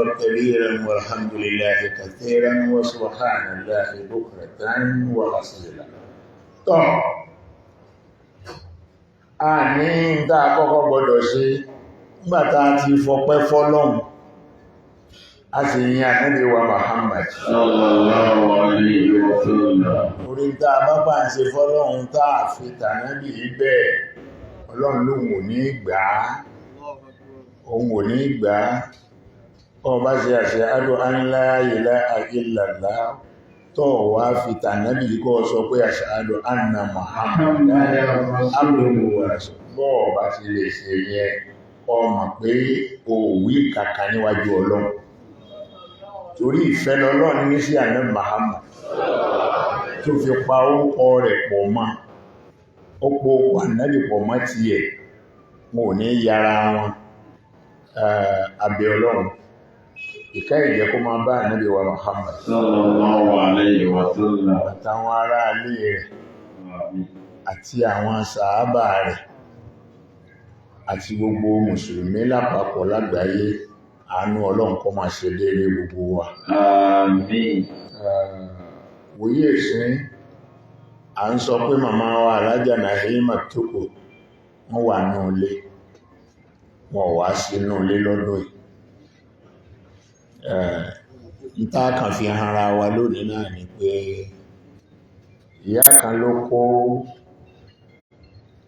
أكبر كبيرا والحمد لله كثيرا وسبحان الله بكرة وأصيلا. طب àní tá a kọ́kọ́ gbọ́dọ̀ ṣe nígbàtá ti fọpẹ́ fọ́lọ́hun a sì yìn Ànábì wa Muhammad sallallahu alaihi wa sallam. Orí tá a bá bá ń ṣe fọ́lọ́hun tá a fi tànábì ibẹ̀ Ọlọ́run lóhun ò ní gbà á, òun ò ní gbà á. Ọba ṣe ashhadu an la ilaha illallah tó wá fi tànábì kọ́ sọ pé ashhadu anna Muhammadan abduhu wa rasuluhu. Bọ́ọ̀ bá ti lè ṣe yẹ ọmọ pé òwí kàkà níwájú Ọlọ́run, torí ìfẹ́ lọ́lọ́run ní sí Ànábì Muhammad tó fi pa orúkọ rẹ̀ pọ̀ mọ́, ó pọ̀ Ànábì pọ̀ mọ́ ti ẹ̀, wọn ò ní yára wọn. Abẹ́ Ọlọ́run ìkẹ́ ìjẹ́ kó máa bá Ànábì wa Muhammad sallallahu alaihi wa sallam àtàwọn ará ilé rẹ̀ àti àwọn sàhábà rẹ̀ àti gbogbo mùsùlùmí lápapọ̀ lágbàáyé. Àánú Ọlọ́run kó máa ṣe déédéé gbogbo wa. Àmín. Wòye ìsìn à ń sọ pé màmá wa Alájà Nahima Tókò wọ́n wà nínú ilé, wọ́n wá sínú ilé lọ́dún yìí. Ìta kan fi hanra wa lónìí náà ni pé ìyá kan ló kó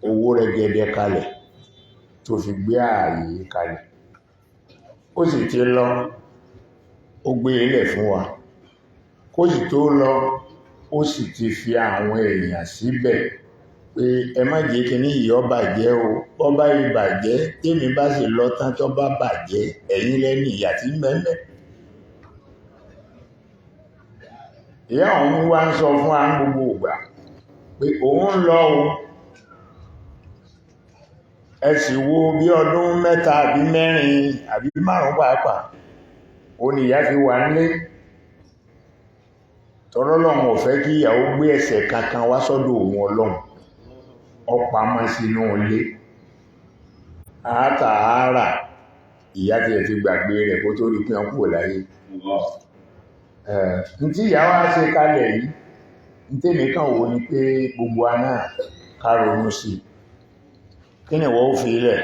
owó rẹ̀gẹ̀dẹ̀ kalẹ̀ tó fi gbé ààyè kalẹ̀, ó sì ti lọ, ó gbé ilẹ̀ fún wa, kó sì tó lọ ó sì ti fi àwọn èèyàn síbẹ̀ pé ẹ má jẹ́ kí ní ìyọ́ bàjẹ́ o, bọ́ bá yìí bàjẹ́ tèmi bá sì lọ tán tó bá bàjẹ́ ẹ̀yin lẹ́ni ìyà tí mẹ́mẹ́. Ìyá òun wá ń sọ fún wa gbogbo ìgbà pé òun ń lọ o, ẹ sì wo bí ọdún 3 àbí 4 àbí 5 pàápàá ó ní ìyá fi wà nílé, tọ́lọ́lọ́run ò fẹ́ kí ìyàwó gbé ẹ̀ṣẹ̀ kankan wá sọ́dọ̀ òun Ọlọ́run, ọpa mọ́ sínú ilé. Àátàárà ìyá ti ẹ̀ ti gbàgbé rẹ̀ kó tó rí pé wọ́n kúrò láyé. Tí ìyá wá ṣe kalẹ̀ yìí, ní tèmi kàn wò ni pé gbogbo wa náà ká ronú sí i. Kí ni wọ́n fi ilẹ̀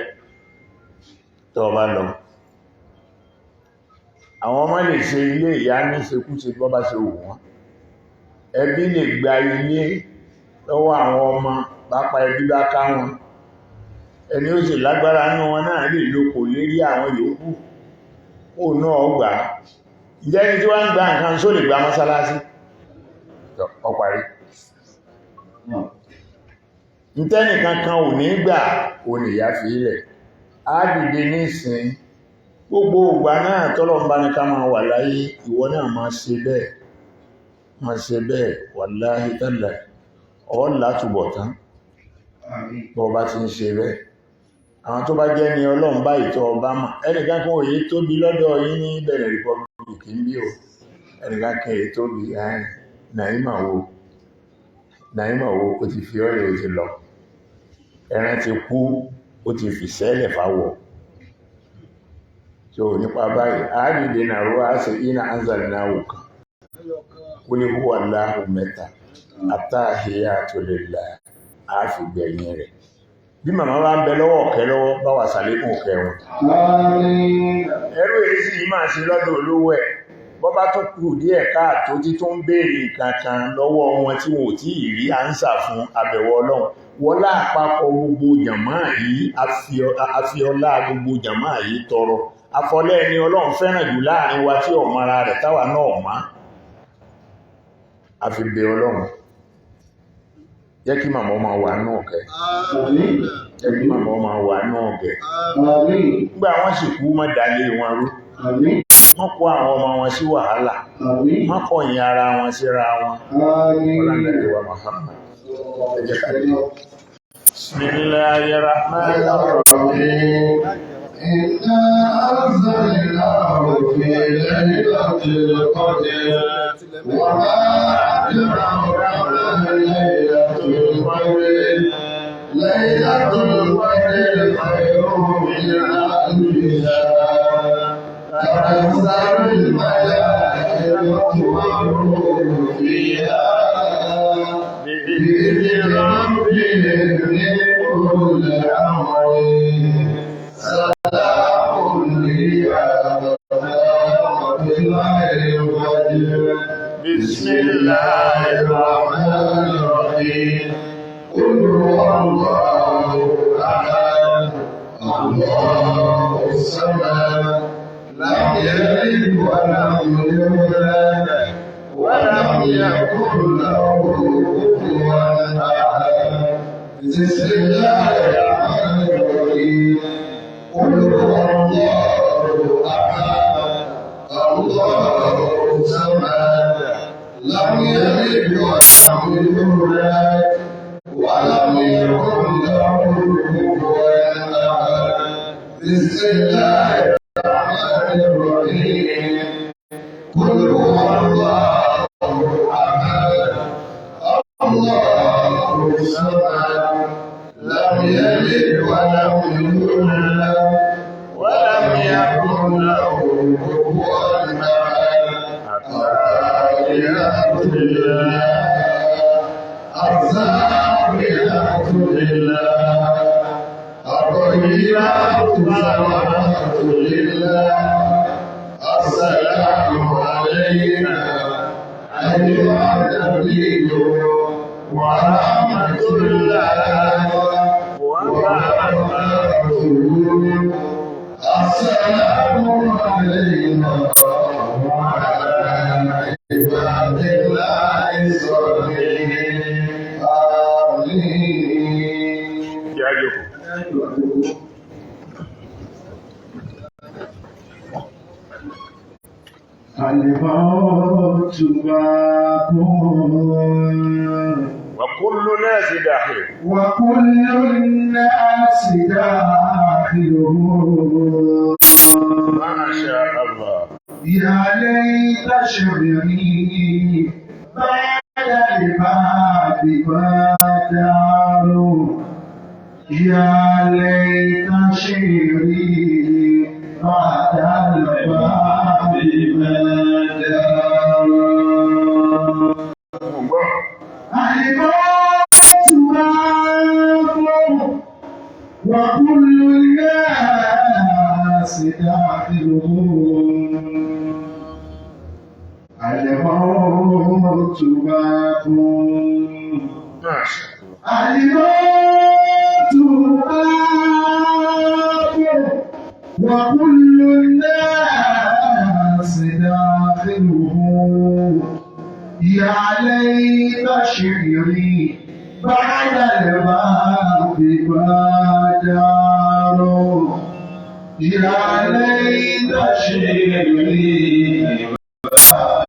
tó bá lọ? Àwọn ọmọ lè ṣe ilé ìyá ní ṣekúṣe bọ́ bá ṣe wù wọ́n. Ẹbí lè gba ilé lọ́wọ́ àwọn ọmọ pápá ẹbí bá ká wọn. Ẹni ó sì lágbára nínú wọn náà lè lóko lérí àwọn yòókù, ó náà gbà. Ǹjẹ́ ní tí wọ́n ń gba nǹkan só lè gba mọ́sálásí? Ó parí. Ntẹ́nìkan kan ò ní gbà ò ní ìyá fi ilẹ̀. Á dìde nísìn gbogbo ìgbà náà tọ́lọ́run bá ní ká máa wà láyé, ìwọ náà máa ṣe bẹ́ẹ̀, máa ṣe bẹ́ẹ̀, wàláhí tálàhí ọ̀ látúbọ̀tán bọ́ bá ti ń ṣe bẹ́ẹ̀. Àwọn tó bá jẹ́ ní Ọlọ́run báyìí tó ọba mọ̀, ẹnìkan kan òye tóbi lọ́dọ̀ yín ní Benin Republic ń bí o, ẹnìkan kan èyí tóbi Nàímà wo ó ti fi ọ́lẹ̀ ó ti lọ, ẹran ti kú ó ti fi sẹ́lẹ̀ fáwọ̀. So nípa báyìí àádìdè náà rọ́ àṣẹ iná anzal náà wò kan kú ní huwa Allahu mẹ́ta attahiyatu lillah àáfìgbẹ̀yìn rẹ̀. Bí màmá bá ń bẹ lọ́wọ́ ọ̀kẹ́ lọ́wọ́ bá wà sàlékùn ọ̀kẹ́ wọn. Ẹrú èyí sì yí máa ṣe lọ́dọ̀ olówó ẹ̀, bọ́ bá tó kù díẹ̀ káàtó tí tó ń béèrè kankan lọ́wọ́ wọn tí wọn ò tí ì rí áńsà fún abẹ̀wọ̀ Ọlọ́run. Wọlá àpapọ̀ gbogbo jàmáà yìí, afiọlá gbogbo jàmáà yìí tọrọ. Afọlẹ́ ni Ọlọ́run fẹ́ràn jù láàrin wa tí ọ̀mọ́ra rẹ̀ táwa náà má. A fi bẹ Ọlọ́run. Jẹ́ kí màmá máa wà náà kẹ́. Jẹ́ kí màmá máa wà náà kẹ́. Nígbà wọ́n sì kú mọ́ dalé wọn rú. Wọ́n kó àwọn ọmọ wọn sí wàhálà. Wọ́n kọ̀yìn ara wọn síra wọn. Ọlọ́run wa Muhammad. Ẹ jẹ́ ká lè. Bismillahirrahmanirrahim. إنا أنزلناه في ليلة القدر وما أدراك ما ليلة القدر ليلة القدر خير من ألف شهر تنزل الملائكة والروح فيها بإذن ربهم من كل أمر سلام هي بسم الله الرحمن الرحيم قل هو الله أحد الله الصمد لم يلد ولم يولد ولم يكن له كفوا أحد بسم الله الرحمن الرحيم قل هو الله أحد الله الصمد لم يلد ولم يولد ولم يكن له كفوا أحد بسم الله الرحمن الرحيم قل هو الله أحد الله الصمد لم يلد ولم يولد ولم يكن له كفوا أحد الزاكيات لله الزاكيات لله الطيبات صلوات لله السلام علينا أيها النبي ورحمة الله وبركاته السلام علينا وعلى عباد الله الصالحين آمين. الموت باب وكل ناس داخل وكل الناس داخل ما شاء الله يا ليت شعري بعد الباب بدار يا ليت شعري بعد الباب بدار الموت باب وكل الناس داخلون الموت باب الموت باب وكل الناس داخلون يا ليت شعري بعد الباب بدار يا ليت شعري بدار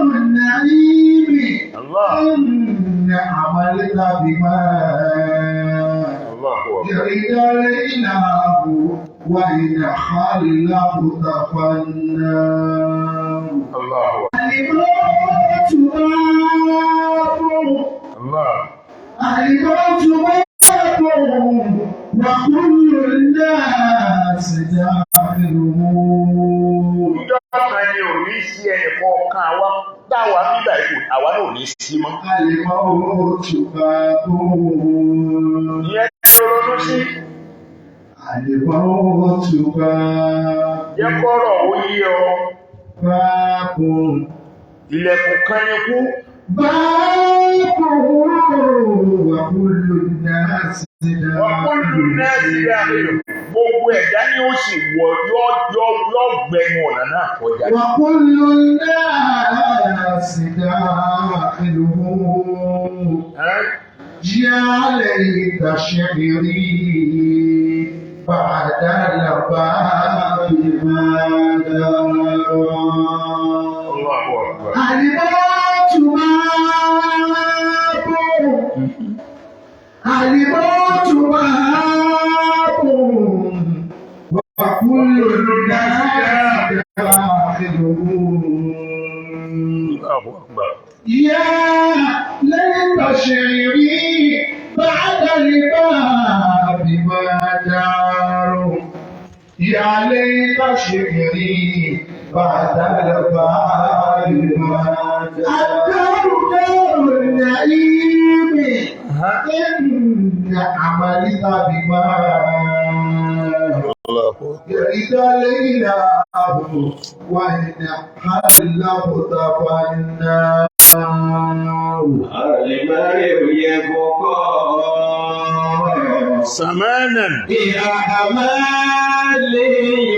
النعيم إن عملت بما يريد الإله وإن خلقت فالنار الموت باب الموت باب وكل الناس داخلون. Ìjọba ni ò ní sí ẹnì kọ̀ọ̀kan wa dáwà bíbá ìkù àwa náà ò ní sí mọ́. الموت باب Ìyẹn tí ó ronú sí. الموت باب Jẹ́ kọ́rọ̀ ó yí ọ. باب Ilẹ̀kùn kan ni kú. باب وكل الناس Ọkùnrin náà ti rí àmìlò. Gbogbo ẹ̀dá ni ó sì wọ yọ gbẹnu ọ̀nà náà kọjá. وكل الناس داخلون يا ليت شعري بعد الباب بدار Allahu Akbar. الموت باب الموت باب وكل الناس داخلون Allahu Akbar. يا ليت شعري بعد الباب ما دار يا ليت شعري بعد الباب ما دار دار النعيم إن عملت بما يريد ليله وإن حلفت فالنار سمانا بأعمال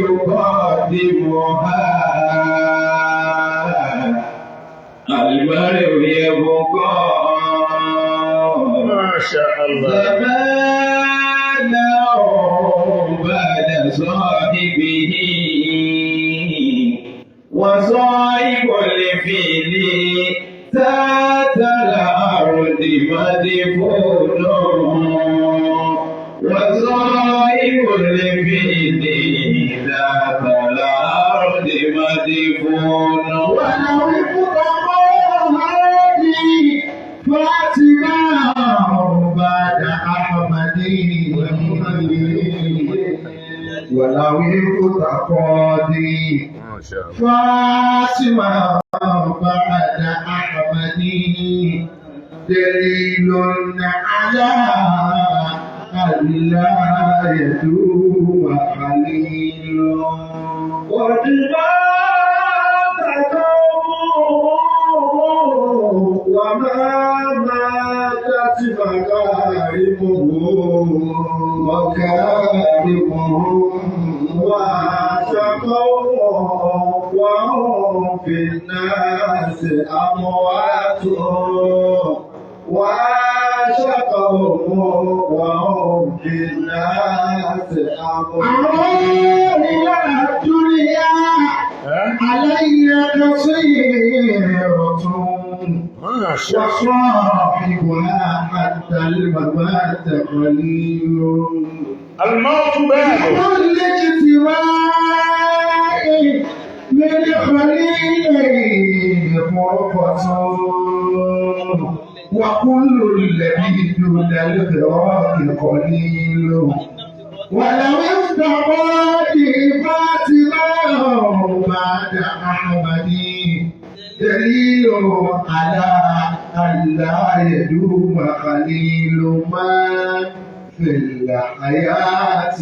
يقدمها المرء يبقى ما شاء الله زمانا بعد صاحبه وصاحب الفيل ذات الأرض مدفون وصاحب الفيل ذات الأرض مدفون ولو ابتغى هادي فاتباه بعد أحمد ولو ابتغى فاطمة بعد أحمد دليل على أن لا يدوم خليل قد مات وما ماتت مكارمه وشقوا وهم في الناس أموات وشقوا وهم في الناس أموات الدنيا علي قصيرة وصاحبها حتى الممات قليل الموت باب كل اجتماع من خليل فرقة وكل الذي دون الفراق قليل ولو افتقد فاتمه بعد أحمد دليل على أن لا يدوم خليل ما في الحياة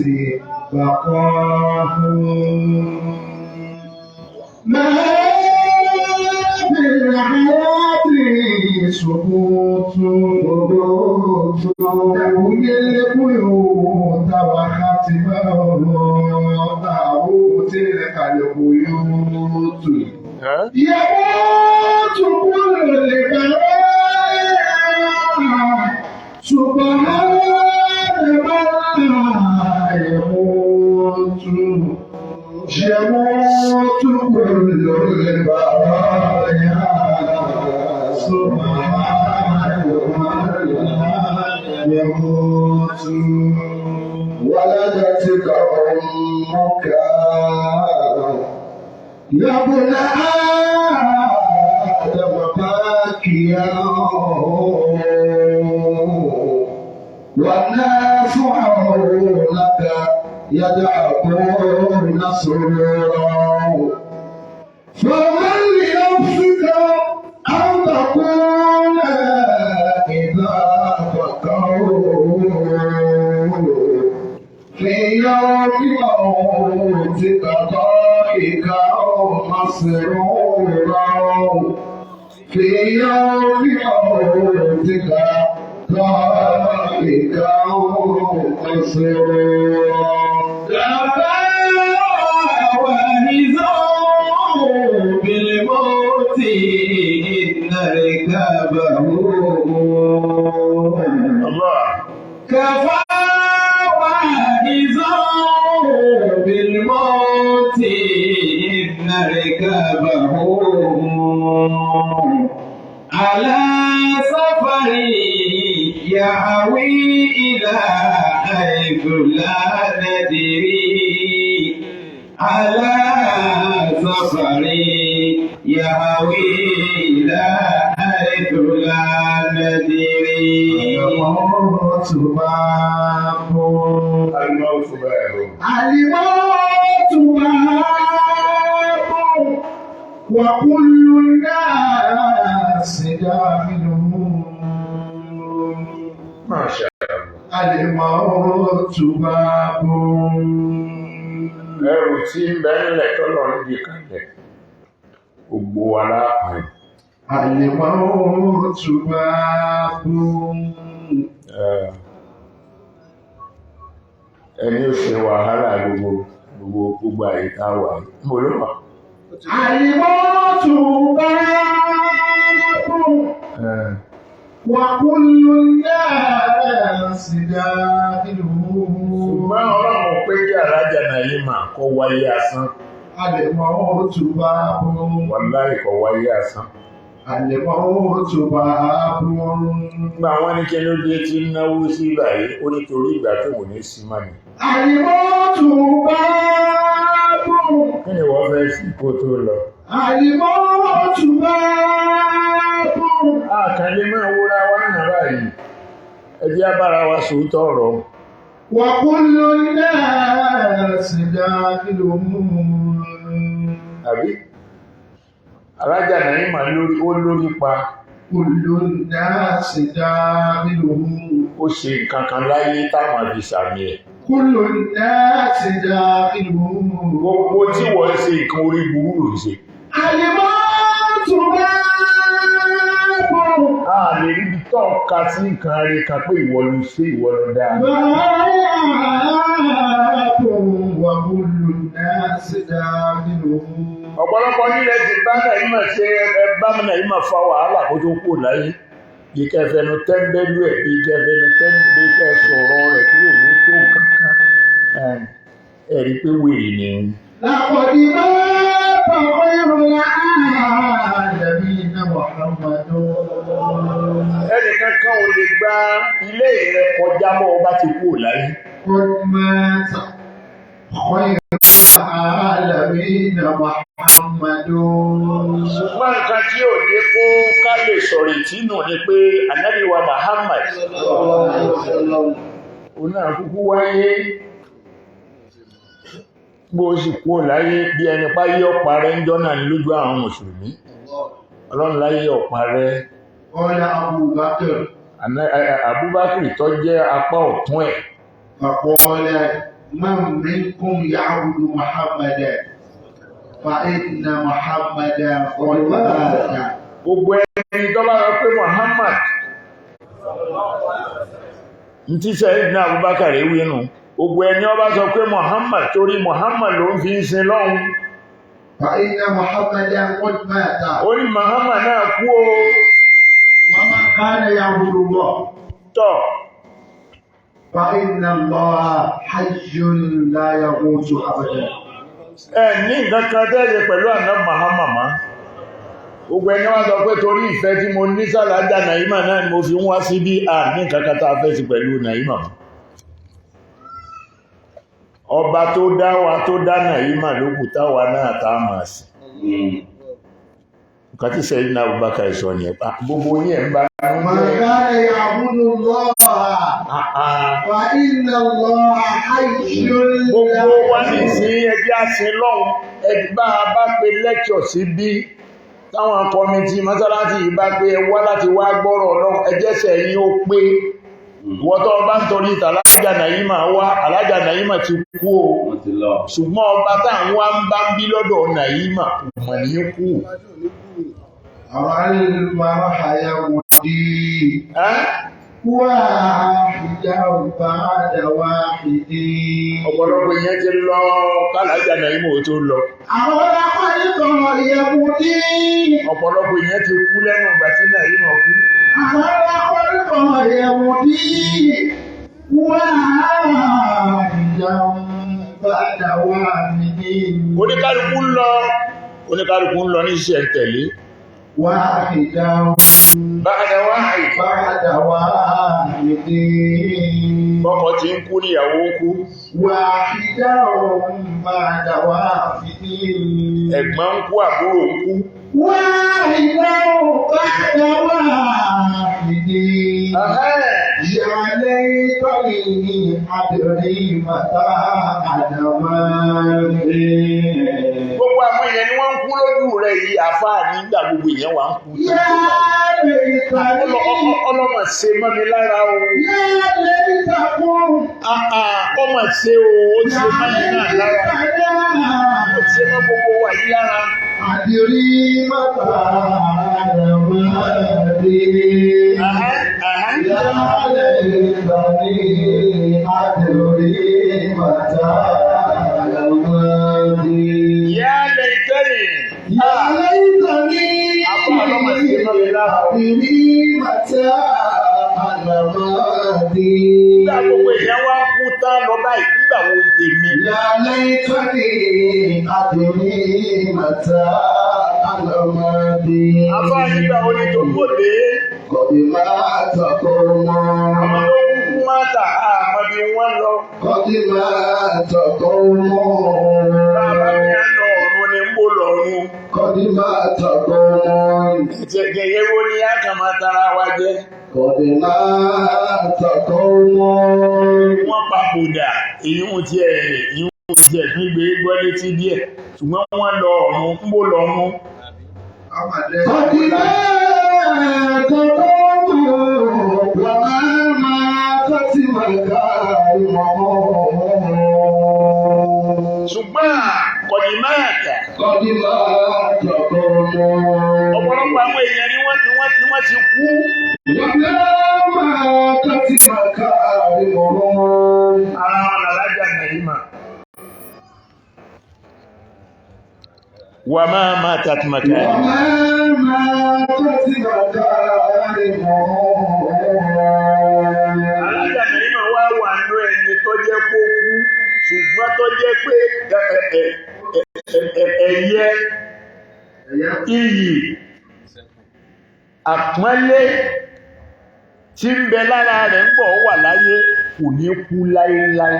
بقاه ما في الحياة سقوط تهوي البيوت وختمه أو تلك البيوت يموت كل بلاء سبحان من يموت كل البرايا سبحان من يموت ولدتك أمك يا ابن آدم باكيا والناس حولك يدعون سرورا فمن لنفسك أن تكون إذا فكروا في يوم موتك ضاحكا مسرورا في يوم موتك ضاحكا مسرورا بالموت إن ركابه الله كفى واهزا بالموت إن ركابه على سفري يهوي إلى حيث لا ندري على سفري يهوي إلى حيث لا ندري وكل الناس داخلون ما شاء الموت باب ẹrù tí ń bẹ nílẹ̀ tọ́lọ̀ ń di kalẹ̀ gbogbo wa láàpin الموت باب ẹni ó ṣe wàhálà gbogbo àyíká wà mo ló wà الموت باب وكل الناس داخلون ṣùgbọ́n ọlọ́run pé kí alájà náà yìí máa kọ́ wáyé asán الموت باب wàláhì kọ́ wáyé asán الموت باب nígbà wọn ní kí ló dé tí ń náwó sí ìbàyí ó nítorí ìgbà tó wò ní sí máa ní الموت باب kí ni wọ́n fẹ́ sí kó tó lọ الموت باب àkàlẹ́ máa wúra wá náà báyìí ẹjẹ́ abára wa sòótọ́ ọ̀rọ̀ وكل الناس داخلون àbí alájà náà yìí máa lórí pa كل الناس داخلون ó ṣe nǹkan kan láyé táwọn àbí sàmì ẹ̀ كل الناس داخلون gbogbo tí wọ́n ṣe nǹkan orí burú ló ṣe الموت باب a lè rí bí tọ́ọ̀ka sí nǹkan rí kan pé ìwọ ló ṣe ìwọ ló dáa باب وكل الناس داخلون ọ̀pọ̀lọpọ̀ nílẹ̀ ti bá Nàìjíríà ṣe ẹgbá Nàìjíríà fa wàhálà kó tó kò láyé bí kẹfẹnu tẹ́ńbẹ́lú ẹ̀ bí kẹfẹnu tẹ́ńbẹ́ kẹ́ sọ̀rọ̀ rẹ̀ tí ò ní tó kankan ẹ̀rí pé wèrè ni لقد مات خير العالمين محمد ẹnìkan kan ò lè gba ilé rẹ̀ kọjá mọ́ ọba ti kú láyé قد مات خير العالمين محمد ṣùgbọ́n nǹkan tí ò dé kó ká lè sọ̀rọ̀ ìtínú ni pé Ànábì wa Muhammad òun náà kúkú wáyé bó sì kú láyé bí ẹni pa yí ọ̀pá rẹ̀ ń jọ́nà ní lójú àwọn mùsùlùmí ọlọ́run láyé ọ̀pá rẹ̀ قال أبو بكر Abubakar tó jẹ́ apá ọ̀tún ẹ̀ فقال من منكم يعبد محمدا فإن محمدا قد مات gbogbo ẹni tó bá rọ pé Muhammad ń tí sẹ́yìn náà Abubakar wí nù gbogbo ẹni ó bá sọ pé Muhammad torí Muhammad ló ń fi ń sin lọ́hun فإن محمدا قد مات ó ní Muhammad náà kú o ومن كان يعبد الله tọ́ فإن الله حي لا يموت أبدا ẹ ní nǹkan kan tẹ́lẹ̀ pẹ̀lú àná Muhammad má gbogbo ẹni wá sọ pé torí ìfẹ́ tí mo ní sàlájà Nàìjíríà náà ni mo fi ń wá sí bí a ní nǹkan kan tá a fẹ́ sí pẹ̀lú Nàìjíríà ọba tó dá wa tó dá Nàìjíríà ló kù táwa náà tá a máa sí nǹkan tí sẹ́yìn náà Abubakar sọ ni ẹ̀pá gbogbo ní ẹ̀ ń bá من كان يعبد الله فإن الله حي لا gbogbo wa ní يموت sí ẹjẹ́ àṣẹ lọ́hun ẹgbà bá pe lẹ́kṣọ̀ sí bí táwọn kọmítì mọ́sálásí yìí bá pé ẹwà láti wá gbọ́rọ̀ Ọlọ́run ẹjẹ́sẹ̀ yìí ó pé wọ́tọ́ bá ń torí ìtàlájà Nàìjíríà wá alájà Nàìjíríà ti kú o ṣùgbọ́n ọba táwọn wá ń bá ń bí lọ́dọ̀ Nàìjíríà mọ̀ ní kú المرح يمضي واحدا بعد واحد ọ̀pọ̀lọpọ̀ ìyẹn ti lọ kálájà Nàìjíríà tó lọ àwọn akọ́nìkan yẹmúdí ọ̀pọ̀lọpọ̀ ìyẹn ti kú lẹ́nu ìgbà tí Nàìjíríà kú àwọn akọ́nìkan yẹmúdí واحدا بعد واحد oníkálukú ń lọ ní iṣẹ́ tẹ̀lé واحدا بعد واحد بعد واحد bọ́kọ̀ tí ń kú níyàwó ń kú واحدا بعد واحد ẹ̀gbọ́n ń kú àbúrò ń kú واحدا بعد واحد يا ليتني أدري متى أدماني. Gbogbo àwọn èèyàn ni wọ́n ń kú lójú rẹ̀ yìí àfáà nígbà gbogbo èèyàn wà ń kú. Yá lẹ́yìntàní. Ọlọ́mọ ṣe mọ́ mi lára o. Yá lẹ́yìntàkùn. Ọmọ ṣe o, ó ṣe mọ́ mi náà lára. Ó ṣe mọ́ gbogbo wa yìí lára. Àdìrí mọ́ta àdàmọ́dé. Yá lẹ́yìntàní àdìrí mọ́ta àdàmọ́dé. Yá lẹ́yìntàní. Yá lẹ́yìntàní àdìrí mọ́ta àdàmọ́dé. Nígbà gbogbo èèyàn wá kú tán lọ báyìí nígbà wo tèmi. Yá lẹ́yìntàní àdìrí mọ́ta àdàmọ́dé. Àfáà nígbà wo ni tó gbòdè. Kọ̀dí máa tọkọ mọ́. Àwọn tó kú máa tà àmọ́ bí wọ́n lọ. Kọ̀dí máa tọkọ mọ́. Bàbá mi á lọ ọ̀run ni ń bò lọ́run. Kọ̀dí máa tọkọ mọ́. Ìjẹ̀gẹ̀yẹ wo ni a kàn máa tara wa jẹ? Kọ̀dí máa tọkọ mọ́. Wọ́n papòdà ìyún tiẹ̀ tún gbé gbọ́ létí díẹ̀ ṣùgbọ́n wọ́n lọ ọ̀run ń bò lọ́run. Kọ̀dí máa tọkọ mọ́. Wàá máa tọ́sí màkà ìmọ̀. Ṣùgbọ́n kọ̀dí máa tà. Kọ̀dí máa tọkọ mọ́. Ọ̀pọ̀lọpọ̀ àwọn èèyàn ni wọ́n ti kú. Wàá máa tọ́sí màkà ìmọ̀. Ara wọn làlájà Nàìjíríà. Wà máa tàtí màkà. Alájà Nàìjíríà wá wà ní ẹni tó jẹ́ kó kú ṣùgbọ́n tó jẹ́ pé ẹ̀yẹ iyì àpọ́nlé tí ń bẹ lára rẹ̀ ń bọ̀ wà láyé kò ní kú láéláé.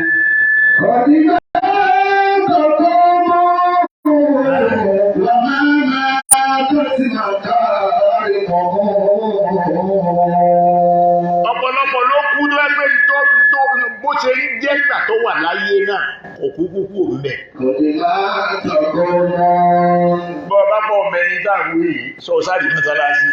Ọ̀pọ̀lọpọ̀ ló kú tó ẹgbẹ́ tó bó ṣe ń jẹ́ ìgbà tó wà láyé náà kò kúkú kú òǹbẹ̀. Bọ́ bá bọ̀ mẹ́ni dáhùn yìí sọ sáàdì mọ́sálásí.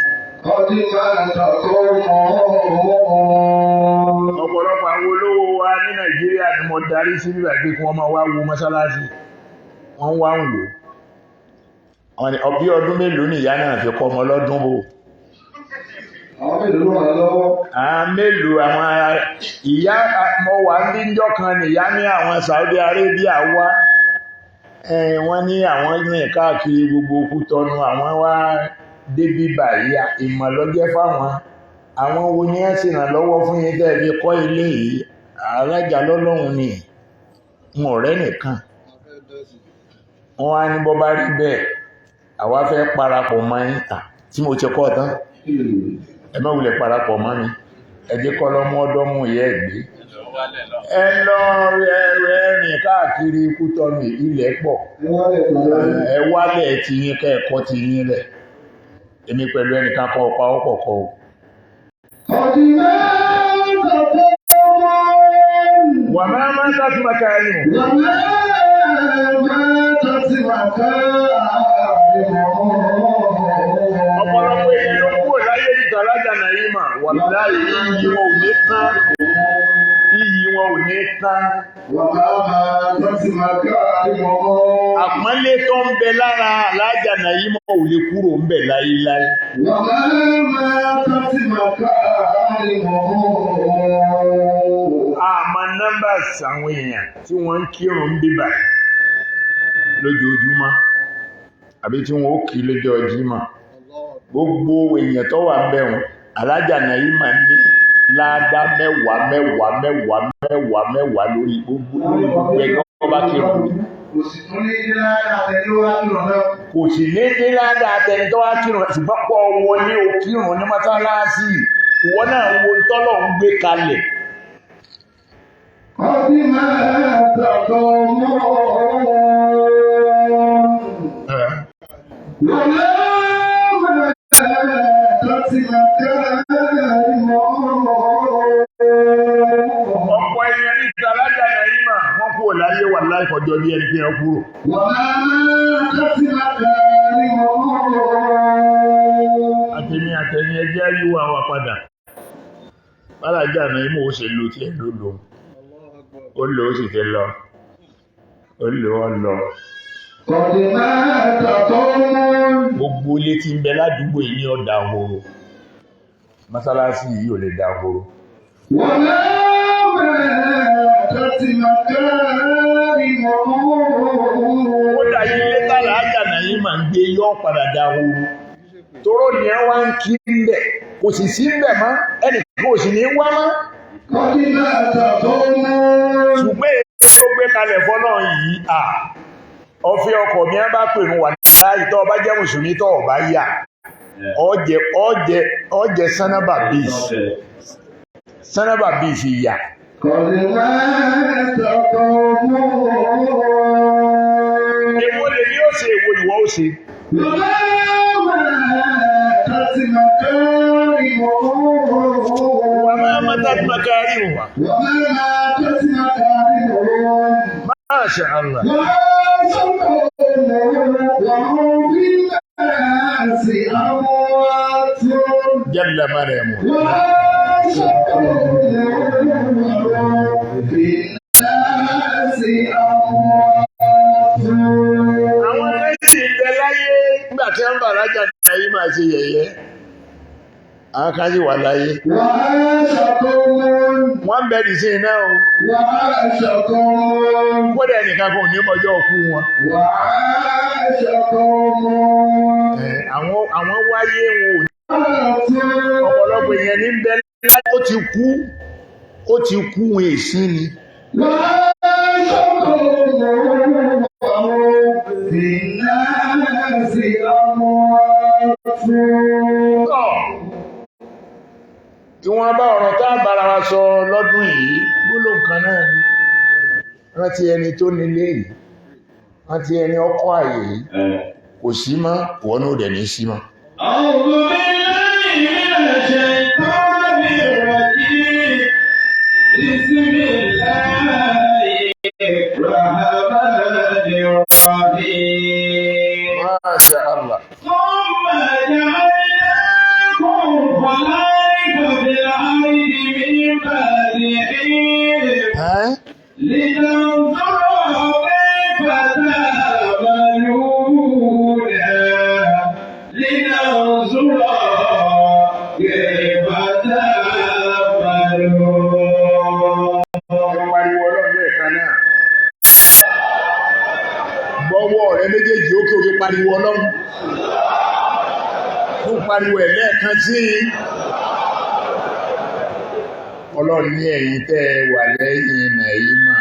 Ọ̀pọ̀lọpọ̀ àwọn olówó wa ní Nàìjíríà ni mo darí sí bíbà pé kí wọ́n máa wá wo mọ́sálásí. Wọ́n wá ń wò. Ọbí ọdún mélòó ni ìyá náà fi kọ́ ọmọ lọ́dún bò? Àwọn mélòó wà lọ́wọ́? Mélòó àwọn ìyá mọ́ wà ní ìjọ kan ni ìyá ní àwọn Saudi Arabia wá. Wọ́n ní àwọn rìn káàkiri gbogbo Kútọ́nù àwọn wá débí báyìí ìmọ̀lọ́jẹ́ fáwọn. Àwọn wo ni ẹ́ sì ràn lọ́wọ́ fún yín tẹ́ fi kọ́ ilé yìí? Alájà lọ́lọ́run ni wọn ọ̀rẹ́ nìkan. Wọ́n á ní bọ́ bá rí bẹ́ẹ̀ àwa fẹ́ parapọ̀ mọ́ yín tí mo ti kọ́ tán. Ẹ má wulẹ̀ parapọ̀ mọ́ mi. Ẹ jẹ́ kọ́ lọ́mú ọdọ́mú ìyá ẹ̀ gbé. Ẹ lọ rìn káàkiri Kútọ́nù ilẹ̀ pọ̀. Ẹ wálẹ̀ ti yín kẹ́ẹ̀kọ́ ti yín lẹ̀. Èmi pẹ̀lú ẹnìkan kọ́ ọ̀pá ọ̀pọ̀ kọ́ o. Wà máa tàbí màkà ẹni mọ̀. Ọ̀pọ̀lọpọ̀ èèyàn ló kúrò láyé ìtàn Alájà Nàìjíríà wà láyé iyì wọn ò ní tán. Iyì wọn ò ní tán. Àpọ́nlé tó ń bẹ lára Alájà Nàìjíríà ò lè kúrò ń bẹ láyéláyé. Àmọ́ nọ́mbàsì àwọn èèyàn tí wọ́n ń kírun bíbà lójoojúmọ́ àbí tí wọ́n ó kí lọ́jọ́ Jímọ̀. Gbogbo èèyàn tó wà bẹ̀rùn Alájà Nàìjíríà ní ládá mẹ́wàá lórí gbogbo ẹgbẹ́ ọba kírun. Kò sì tún ní dé ládá àtẹni tó wá kírun náà. Kò sì ní dé ládá àtẹni tó wá kírun ṣùgbọ́n pọ̀ wọlé o kírun ní mọ́sálásí. Ìwọ náà wo tọ́lọ̀ ń gbé kalẹ̀. Ọdí máa tọ̀tọ̀ mọ́ kúrò láyé wà láìkọjọ́ bí ẹni pé ẹ kúrò. Àtẹ̀mí àtẹ̀mí ẹjẹ́ yíwà wà padà. Bálájà náà imú ó ṣe lò tí ẹ ló lò. Ó lò ó sì ti lọ. Ó lò ó lọ. Gbogbo ilé tí ń bẹ ládùúgbò yìí ní ọ̀dà horo. Mọ́sálásí yìí ò lè dá horo. Ó dà yí ilé tààrà àjànà yìí máa ń gbé yọ́ padà dá horo. Toró ni ẹ wá ń kí ń bẹ̀. Kò sì sí ń bẹ̀ mọ́. Ẹnì kò sì ní wá mọ́. Ṣùgbọ́n èyí tó gbé kalẹ̀ fọ́nà yìí ọ̀fẹ́ ọkọ̀ mi bá pè mú wà láì tọ́ ọba jẹ́ mùsùlùmí tọ́ ọba yà ọjẹ́ sanaba bíìsì yà. Èwo lè ní ó ṣe èwo ìwọ ó ṣe. Wà máa mọ́tà tí máa kárí wà. Masha Allah. Jalla Maryam. Àwọn ẹ̀sìn ìbẹ̀ láyé nígbà tí wọ́n bà lájà náà yí máa ṣe yẹ̀yẹ́. Àwọn kan sì wà láyé. Wọ́n bẹ̀rẹ̀ sí iná o. Kódà ẹnìkan kò ní mọjọ́ òkú wọn. Àwọn wáyé wọn ò ní. Ọ̀pọ̀lọpọ̀ èèyàn ní bẹ́ẹ̀ láyé ó ti kú wọn èsì ni. Tí wọ́n bá ọ̀rọ̀ tá bára wa sọ lọ́dún yìí gbólóhùn kan náà ni rántí ẹni tó nílé yìí rántí ẹni ọkọ̀ àyè yìí kò sí mọ́ wọ́n ó dẹ̀ ní sí mọ́. Masha Allah. Gbọ́wọ́ rẹ méjèèjì ó kí o fi pariwo Ọlọ́run. Fún pariwo ẹ̀ lẹ́ẹ̀kan sí Ọlọ́run ní ẹ̀yin tẹ́ wà lẹ́yìn Nàímà.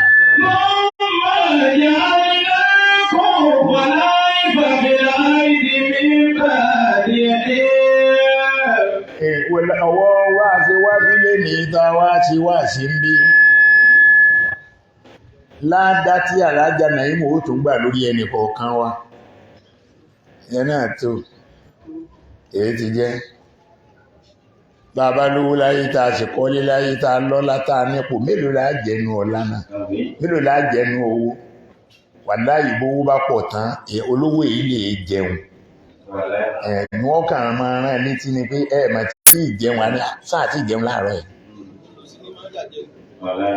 Ọwọ́ wá sí wájú lé ní ìta wá sí wá sí ń bí. Ládá tí àlájá Nàímà ó tún gbà lórí ẹnì kọ̀ọ̀kan wa. Ẹ náà tó. Èyí ti jẹ́. Bàbá lówó láyé tá a sì kọ́lé láyé tá a lọ́lá tá a nípò mélòó la jẹnu ọlá náà mélòó la jẹnu owó wàláhì bówó bá pọ̀ tán olówó èyí lè jẹun ní wọ́n kàn máa rán létí ni pé mà tí ì jẹun àní sáà tí ì jẹun láàárọ̀ ẹ̀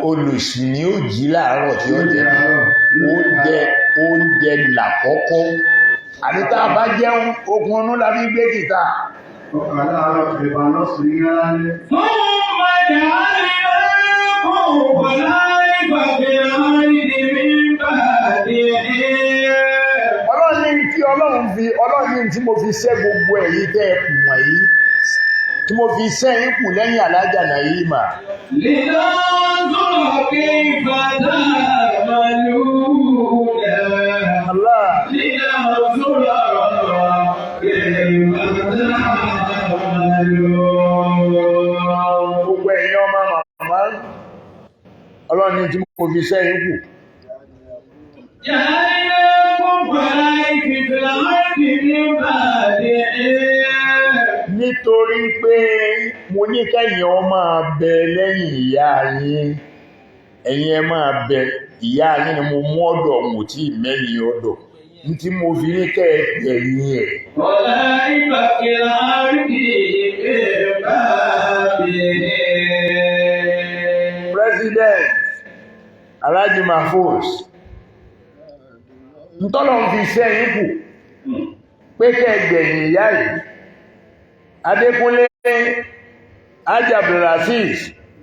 olùsì ni ó jí láàárọ̀ tí ó jẹ oúnjẹ làkọ́kọ́ àti tá a bá jẹun okun ọ̀nà la fi gbé jìta. Ọlọ́run tí mo fi ṣẹ́ gbogbo èyí tẹ́ ẹkùn wọ̀nyí tí mo fi ṣẹ́ ikú lẹ́yìn àlájà Nàímà. Lílọ́ sọ́rọ̀ kí fàdá màlú rẹ̀. Allah. Lílọ́ sọ́rọ̀ kí fàdá màlú rẹ̀. Gbogbo ẹ̀yin ọmọ màmá Ọlọ́run tí mo fi ṣẹ́ ikú. Nítorí pé mo ní kẹ́yìn ọ máa bẹ lẹ́yìn ìyá yín, ẹ̀yin ẹ máa bẹ ìyá yín ni mo mú ọ̀dọ̀ mo tí mẹ́yìn ọ̀dọ̀ ní tí mo fi ní kẹ́ ẹ̀yìn ẹ̀. Ọ̀la ìfàkìlà àríkì ìgbà bèèrè. President Alhaji Mahfouz ntọ́lọ̀ ń fi sẹ́yìn kù pé kẹ́ ẹgbẹ̀yìn ìyá yìí Adékúnlé Hajji Abdulaziz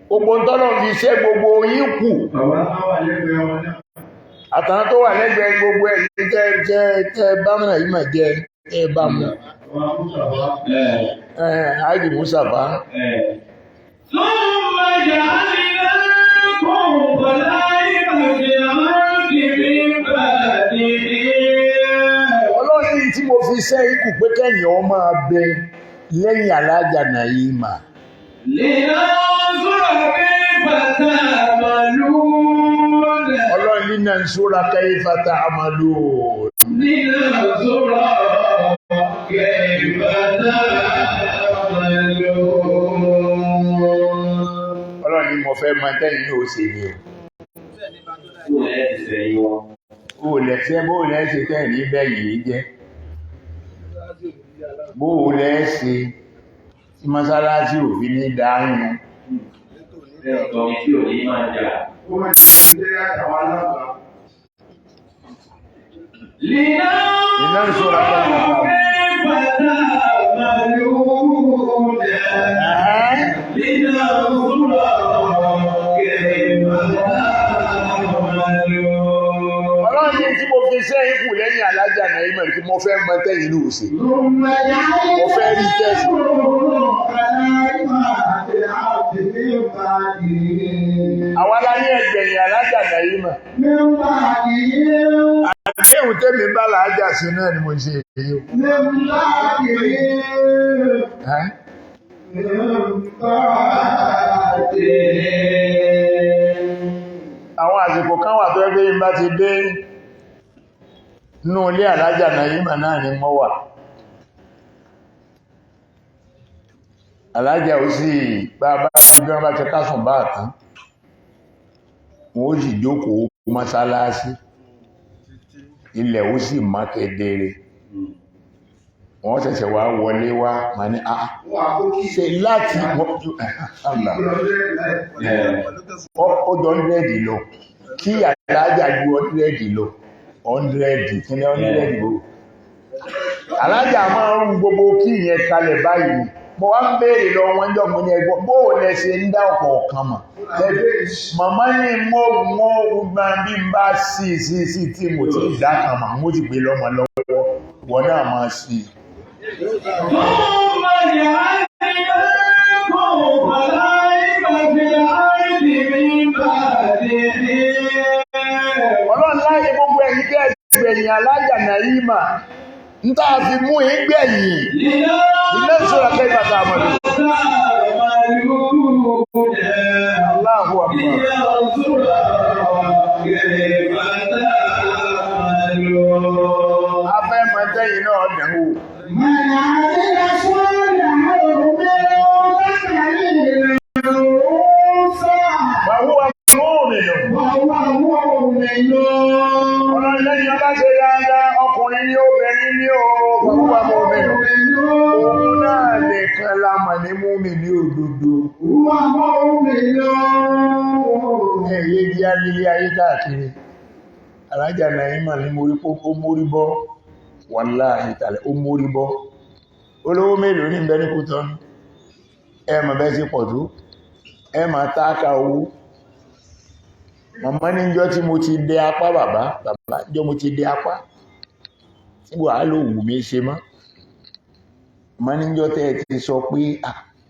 gbogbo ntọ́lọ̀ ń fi sẹ́ gbogbo yín kù àtàwọn tó wà lẹ́gbẹ̀ẹ́ gbogbo ẹ̀ ní tẹ́ bá mọ̀ yìí mà jẹ́ tẹ́ bá mọ̀ Hajji Mustapha. ثم جعلناكم خلائف في الأرض من بعدهم. Ọlọ́run tí mo fi sẹ́ ikú pé kẹ́yìn ọ máa bẹ lẹ́yìn Alájà Naima. لننظر كيف تعملون. Ọlọ́run nínú ìṣúra kayfa ta'malun. لننظر كيف تعملون. Ọlọ́run ni mo fẹ́ mọ tẹ́yìn ní òsè ni o. Ó lẹ́sẹ̀ bó lẹ́sẹ̀ tẹ́yìn ní bẹ́yìn yìí jẹ́. Bó lẹ́sẹ̀ tí mọ́sálásí òfin ní dáhùn. Ẹ̀kọ́ tí ò ní máa jà. لننظر كيف تعملون. Ọlọ́run yìí tí mo fi sẹ́ ikú lẹ́yìn Alájà Naima kí mo fẹ́ mọ tẹ́yìn ní òsè. Mo fẹ́ rí tẹ́sì. Àwa la ní ẹgbẹ̀yìn Alájà Naima. Àdéhùn tẹ́mi bá làájà sí náà ni mo ṣe èyí o. Àwọn àsìkò kan wà tó ẹgbẹ́ yìí bá ti dé nínú ilé Alájà Naima náà ni mo wà. Alájà ó sì bá gbọ́n bá ti kásùn bá tán wọ́n ó sì jókòó mọ́sálásí ilẹ̀ ó sì mọ́ kedere wọ́n ṣẹ̀ṣẹ̀ wá wọlé wá ma ní ṣe láti ó jọ 100 lọ kí Alájà ju 100 lọ 100 kí ní 100 bó Alájà máa ń gbogbo kí ìyẹn kalẹ̀ báyìí mo wá ń béèrè lọ wọn jọ mú ní ẹgbọ́n bóò lẹ ṣe ń dá ọkọ̀ ọ̀kan mà màmá ní mọ́ gbọ́n bí n bá sí tí mo ti dá kan mà mo ti gbé lọ́mọ lọ́wọ́ wọ́n náà máa sí. Ọlọ́run láyé gbogbo ẹ̀yìn tẹ́ ẹgbẹ̀yìn Alájà Naima ń tàà fi mú ìgbẹ̀yìn ilé ìṣòro kẹfà tààmàlú. Allahu Akbar. Afẹ́ mọ̀tẹ́yìn náà dẹ̀wò. Ọlọ́run lẹ́yìn ọlá ṣe dáadáa ọkùnrin ní obìnrin ní ọgbọ̀gbọ̀ mọ́mìnì. Òun náà lè kan lámà ní mọ́mìnì òdodo. Ẹ̀yẹ́ di alílé ayé káàkiri. Alájà Naima ní mórí bọ́. Wàláhì tààlẹ̀ ó mórí bọ́. Olówó mélòó ní ìbẹ́ ní Kútọ́nù. Ẹ mà bẹ́ sí pọ̀ tó. Ẹ mà táàkà owó. Màmá níjọ́ tí mo ti dé apá bàbá jọ mo ti dé apá tí wà ló wù mí ṣe mọ́. Màmá níjọ́ tẹ́ ti sọ pé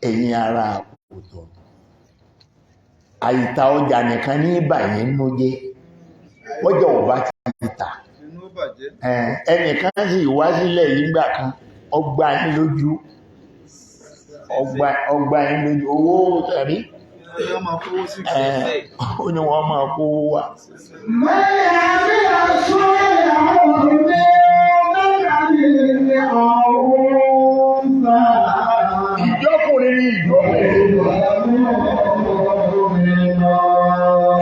ẹ̀yin ara àpòtọ̀ àìta ọjà nìkan ní ìbàyẹ̀ nínú jẹ́ ọjọ́ ọba ti tà ẹnìkan sì wá sílẹ̀ nígbà kan ọgbà yín lójú owó tẹ̀rí ó ní wọ́n máa kó wà. Ìjọkùnrin ní ìjọkùnrin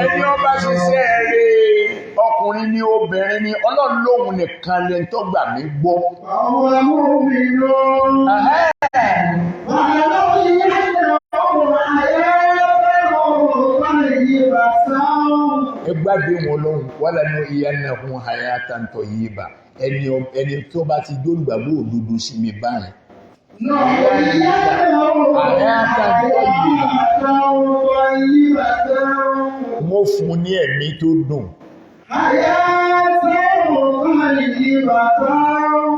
ẹni ọba ṣiṣẹ́ rẹ̀ obìnrin ni Ọlọ́run lóhun nìkan lè tó gbà mí gbọ́. Ẹgbàgbé wọn lóhun wala nuhyiyannahum hayatan tayyiba ẹni tó bá ti dólùgbàgbọ́ òdodo sí mi báyìí. Mo fún ní ẹ̀mí tó dùn.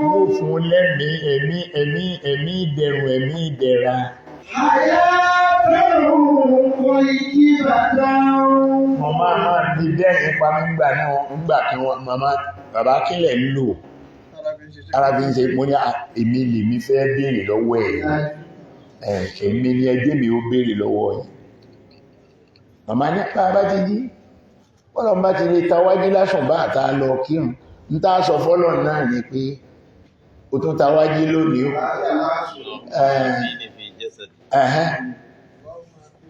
Mo fún lẹ́mí ẹ̀mí ìdẹ̀rùn ẹ̀mí ìdẹ̀ra. Màmá máa di dẹ́rìn pa nígbà náà nígbà kí wọ́n màmá bàbá kílẹ̀ ń lò. Ara fi ń ṣe mo ní èmi lèmi fẹ́ béèrè lọ́wọ́ ẹ̀. Èmi ni ẹgbẹ́ mi ó béèrè lọ́wọ́ ẹ̀. Màmá ní bá ti jí Ọlọ́run bá ti lè tawájí lásùn bá àtà lọ kírun ń tá sọ fọ́lọ̀ náà ni pé ó tún tawájí lónìí ó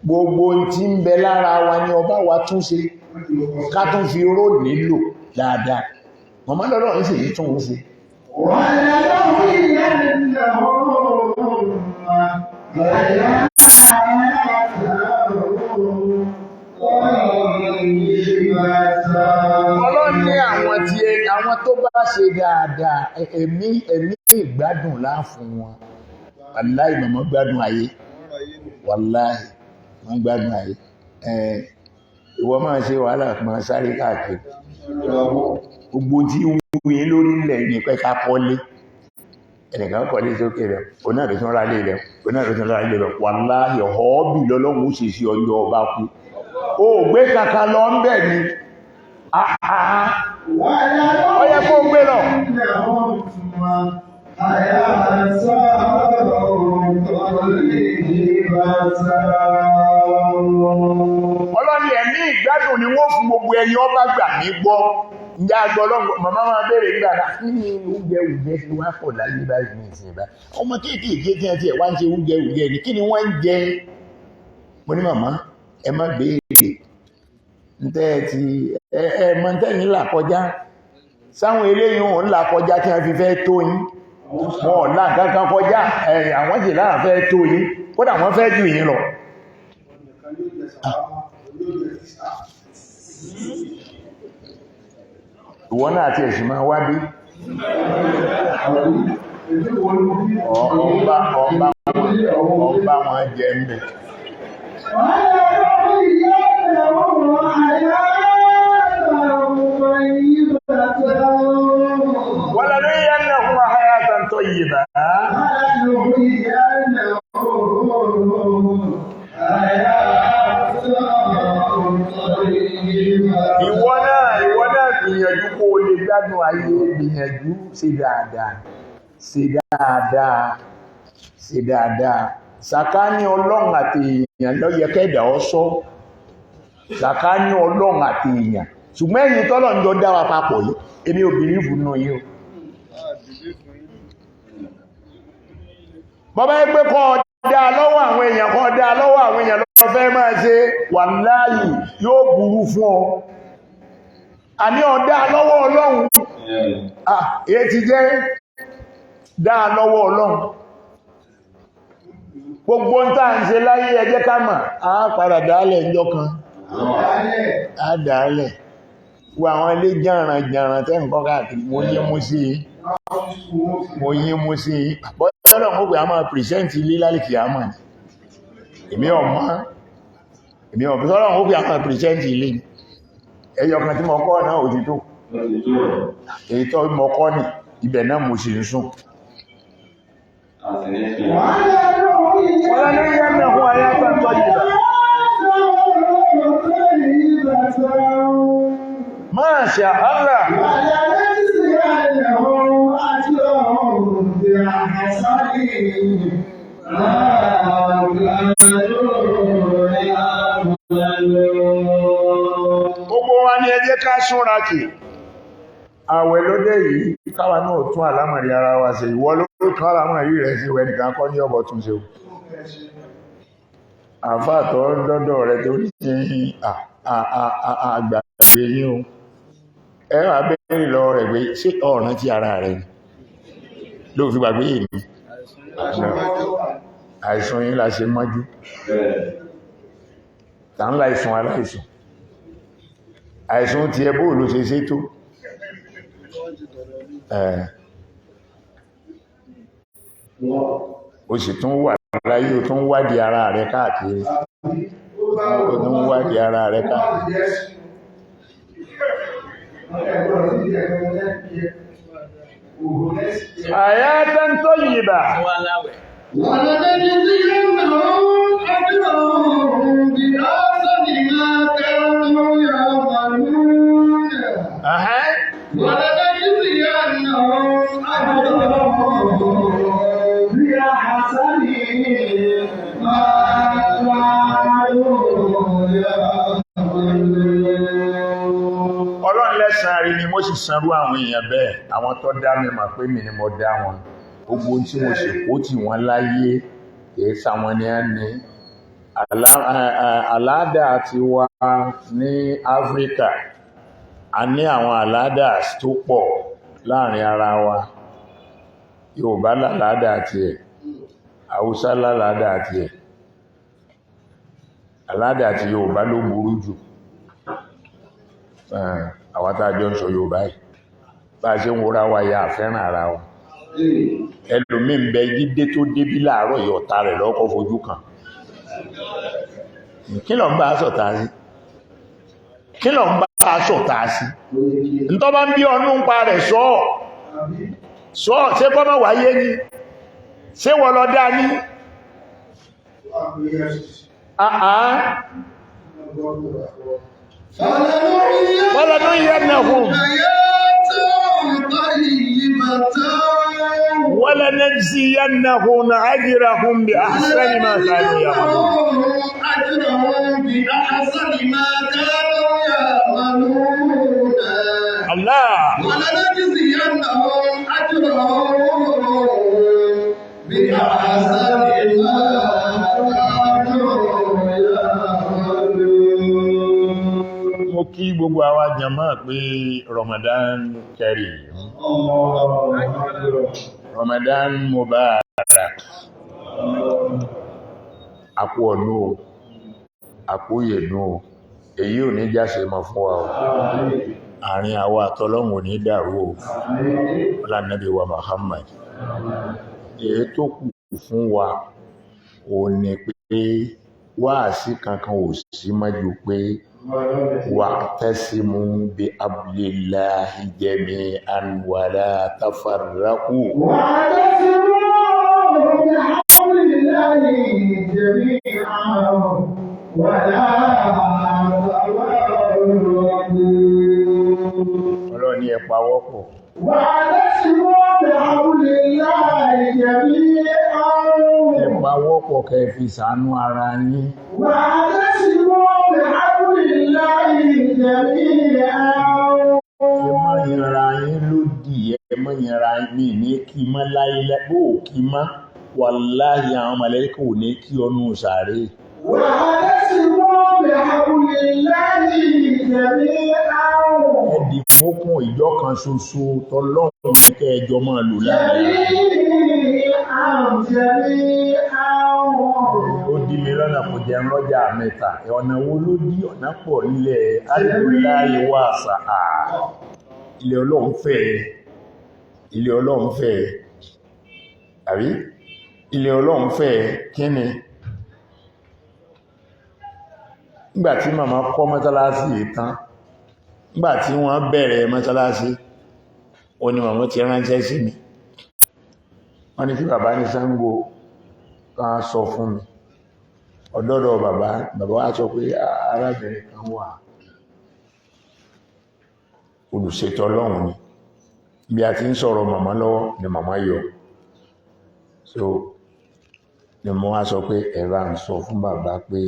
gbogbo tí ń bẹ lára wa ni ọba wa tún ṣe ká tún fi ró nílò dáadáa. Màmá lọ́rọ̀ ń sì ní tún ń ṣe Ọlọ́run ní àwọn tó bá ṣe dáadáa ẹ̀mí ìgbádùn láàfún wọn. Wàláhì màmá gbádùn ayé. Wàláhì wọ́n gbádùn ayé. Ìwọ máa ṣe wàhálà máa sáré káàkiri. Gbogbo tí wúyé lórí ilẹ̀ ní pẹ́ ká kọ́lé. Ẹnìkan kọ́lé sókè rẹ̀, oná rẹ̀ tún rálé rẹ̀, oná rẹ̀ tún rálé rẹ̀. Wàláhì ọ̀họ́bì lọ́lọ́run ó ṣe sí ọjọ́ ọba kú. Ó gbé kàkà lọ ń bẹ̀ ni. Ó yẹ kó gbé lọ. Ọlọ́ni ẹ̀mí ìgbádùn ni wọ́n fún gbogbo ẹni ọba gbà mí gbọ́. Ǹjẹ́ àgbọ̀ ọlọ́gbọ̀n màmá máa béèrè nígbà náà ní oúnjẹ fi wá pọ̀ láyé báyìí ní ìsìn bá. Ọmọ kéékèèké tí wọ́n ti ẹ̀ wá ń ṣe oúnjẹ ni kí ni wọ́n ń jẹ? Mo ní màmá ẹ má béèrè mọ̀ tẹ́yìn là kọjá sáwọn eléyìn òun là kọjá tí wọ́n fi fẹ́ tó yín wọ́n là kankan kọjá àwọn sì láà fẹ́ tó yín kódà wọ́n fẹ́ jù yín lọ. Ìwọ náà ti ẹ̀sìn máa wá bí ọba wọn jẹ ń bẹ̀. ولنحيينهم حياة طيبة ìwọ náà gbìyànjú kó o lè gbádùn ayé gbìyànjú ṣe dáadáa sàkáání Ọlọ́run àti èèyàn ló yẹ kẹ́dà ọ sọ sàkáání Ọlọ́run àti èèyàn ṣùgbọ́n ẹ̀yin tọ́lọ̀ ń jọ dá wa papọ̀ yìí èmi ò bìlífù nù yìí o. bọ́bá yẹ pé kọ́ dá lọ́wọ́ àwọn èèyàn lọ́wọ́ fẹ́ máa ṣe wàláhì yóò burú fún ọ. Àní ọ̀dá lọ́wọ́ Ọlọ́run èyí ti jẹ́ dá lọ́wọ́ Ọlọ́run. Gbogbo ń tàà ń ṣe láyé ẹ jẹ́ ká mọ̀ á padà dálẹ̀ ńjọ́ kan á dálẹ̀ wọ àwọn ilé jàràn tẹ́ nǹkan káàkiri mo yí mú sí bọ́ọ̀lọ́ mú pé a máa pìrìsẹ́ntì ilé lálìkì àmà ní èmi ọ̀pọ̀ mú pé a máa pìrìsẹ́ntì ilé ẹyọ kan tí mo kọ́ náà ò ti tó èyí tó mo kọ́ ní ibẹ̀ náà mo sì ń sùn. Wọ́n ní yẹ́ mẹ́kún ayé àtàtọ́ yìí Masha Allah. Gbogbo wa ni ẹ jẹ́ ká ṣọ́ra kì. Àwẹ̀ lóde yìí káwa náà tún àlámọ̀rí ara wa ṣe ìwọ ló tún àlámọ̀rí rẹ̀ sí ìwẹ̀ nìkan kọ́ ní ọ̀bọ̀ tún ṣe o. Àfáàtọ̀ dọ́dọ̀ rẹ̀ tó ní àgbàgbé ní o. ẹ wà bẹ́ẹ̀ lọ rẹ̀ pé ṣé ọ̀ràn ti ara rẹ̀ ló fi gbàgbé yìí ni àìsàn yìí la ṣe mọ́jú tà ń láìsàn aláìsàn àìsàn ti ẹbó ló ṣe ṣe tó ó sì tún wà láyé ó tún wádìí ara rẹ̀ káàkiri ó tún wádìí ara rẹ̀ káàkiri Hayatan tayyiba. وَلَنَجْزِيَنَّهُمْ أَجْرَهُم بِأَحْسَنِ مَا كَانُوا يَعْمَلُونَ وَلَنَجْزِيَنَّهُمْ أَجْرَهُم بِأَحْسَنِ مَا كَانوا يَعْمَلُونَ. Ọlọ́run lẹ́san rí ni mo sì sanrú àwọn èèyàn bẹ́ẹ̀, àwọn tó dá mi mà pé mi ni mo dá wọn. Gbogbo tí mo sì kó tì wọ́n láyé kìí sáwọn ni a ní. Àládà ti wà ní Áfíríkà, a ní àwọn àládà tó pọ̀ láàrin ara wa. Yorùbá láládà tiẹ̀, Haúsá láládà tiẹ̀. Àládà ti Yorùbá ló burú jù. Àwọn tá jọ ń sọ Yorùbá yìí bá ṣe ń wòrá wa ya àfẹ́ràn ara wa ẹlòmí ń bẹ yídé tó débí láàárọ̀ ìyọ̀ta rẹ̀ lọ́kọ́ fojú kan kí lọ ń bá sọ̀tá sí kí lọ ń bá sọ̀tá sí ntọ́ bá ń bí ọnú ń pa rẹ̀ sọ ṣé kọ́ mọ́ wáyé ní ṣé wọ́n lọ dá ní ولنحيينهم ولنجزينهم أجرهم بأحسن ما كانوا يعملون الله ولنجزينهم أجرهم بأحسن ما mo kí gbogbo àwa jàmáà pé Ramadan Kareem Ramadan Mubarak àpò ọ̀nà àpò yẹ̀nú èyí ò ní jáse mọ́ fún wa o àárín àwa àtọlọ́hun ò ní dàrú o ọlá Nábì wa Muhammad èyí tó kù fún wa ò ní pé wáàsí kankan ò sí mọ́jú pé واعتصموا بحبل الله جميعا ولا تفرقوا واعتصموا بحبل الله جميعا ولا تفرقوا ọlọ́ni ẹ pawọ́pọ̀ واعتصموا بحبل الله جميعا ẹ pawọ́pọ̀ kẹ́ fi ṣàánú ara yín واعتصموا بحبل الله جميعا ẹ má yanra yín lódì ẹ má yanra yín ní kí mọ́ láyé bó kí mọ́ wàláhì àwọn màláíkà ò ní kí ọnù sàárè واعتصموا بحبل الله جميعا ẹ̀dì fókùn ìjọ kan ṣoṣo tọlọ́run ní kẹ́ ẹjọ́ máa lò ó dí mi lọ́nà kò jẹ́ rọ́jà mẹ́ta ọ̀nà wo ló dí ọ̀nà pọ̀ nílẹ̀ alìláyé wà sàá ilẹ̀ Ọlọ́run fẹ́ àbí ilẹ̀ Ọlọ́run fẹ́ kí ni nígbàtí màmá kọ́ mọ́sálásí ìtàn nígbàtí wọ́n bẹ̀rẹ̀ mọ́sálásí ó ní màmá ti ránṣẹ́ sí mi wọ́n ní kí bàbá ní Ṣàngó kan sọ fún mi ọ̀dọ́dọ̀ bàbá wá sọ pé arábìnrin kan wà olùṣètò Ọlọ́run ni bí a ti ń sọ̀rọ̀ màmá lọ́wọ́ ni màmá yọ so ni mo wá sọ pé ẹ bá ń sọ fún bàbá pé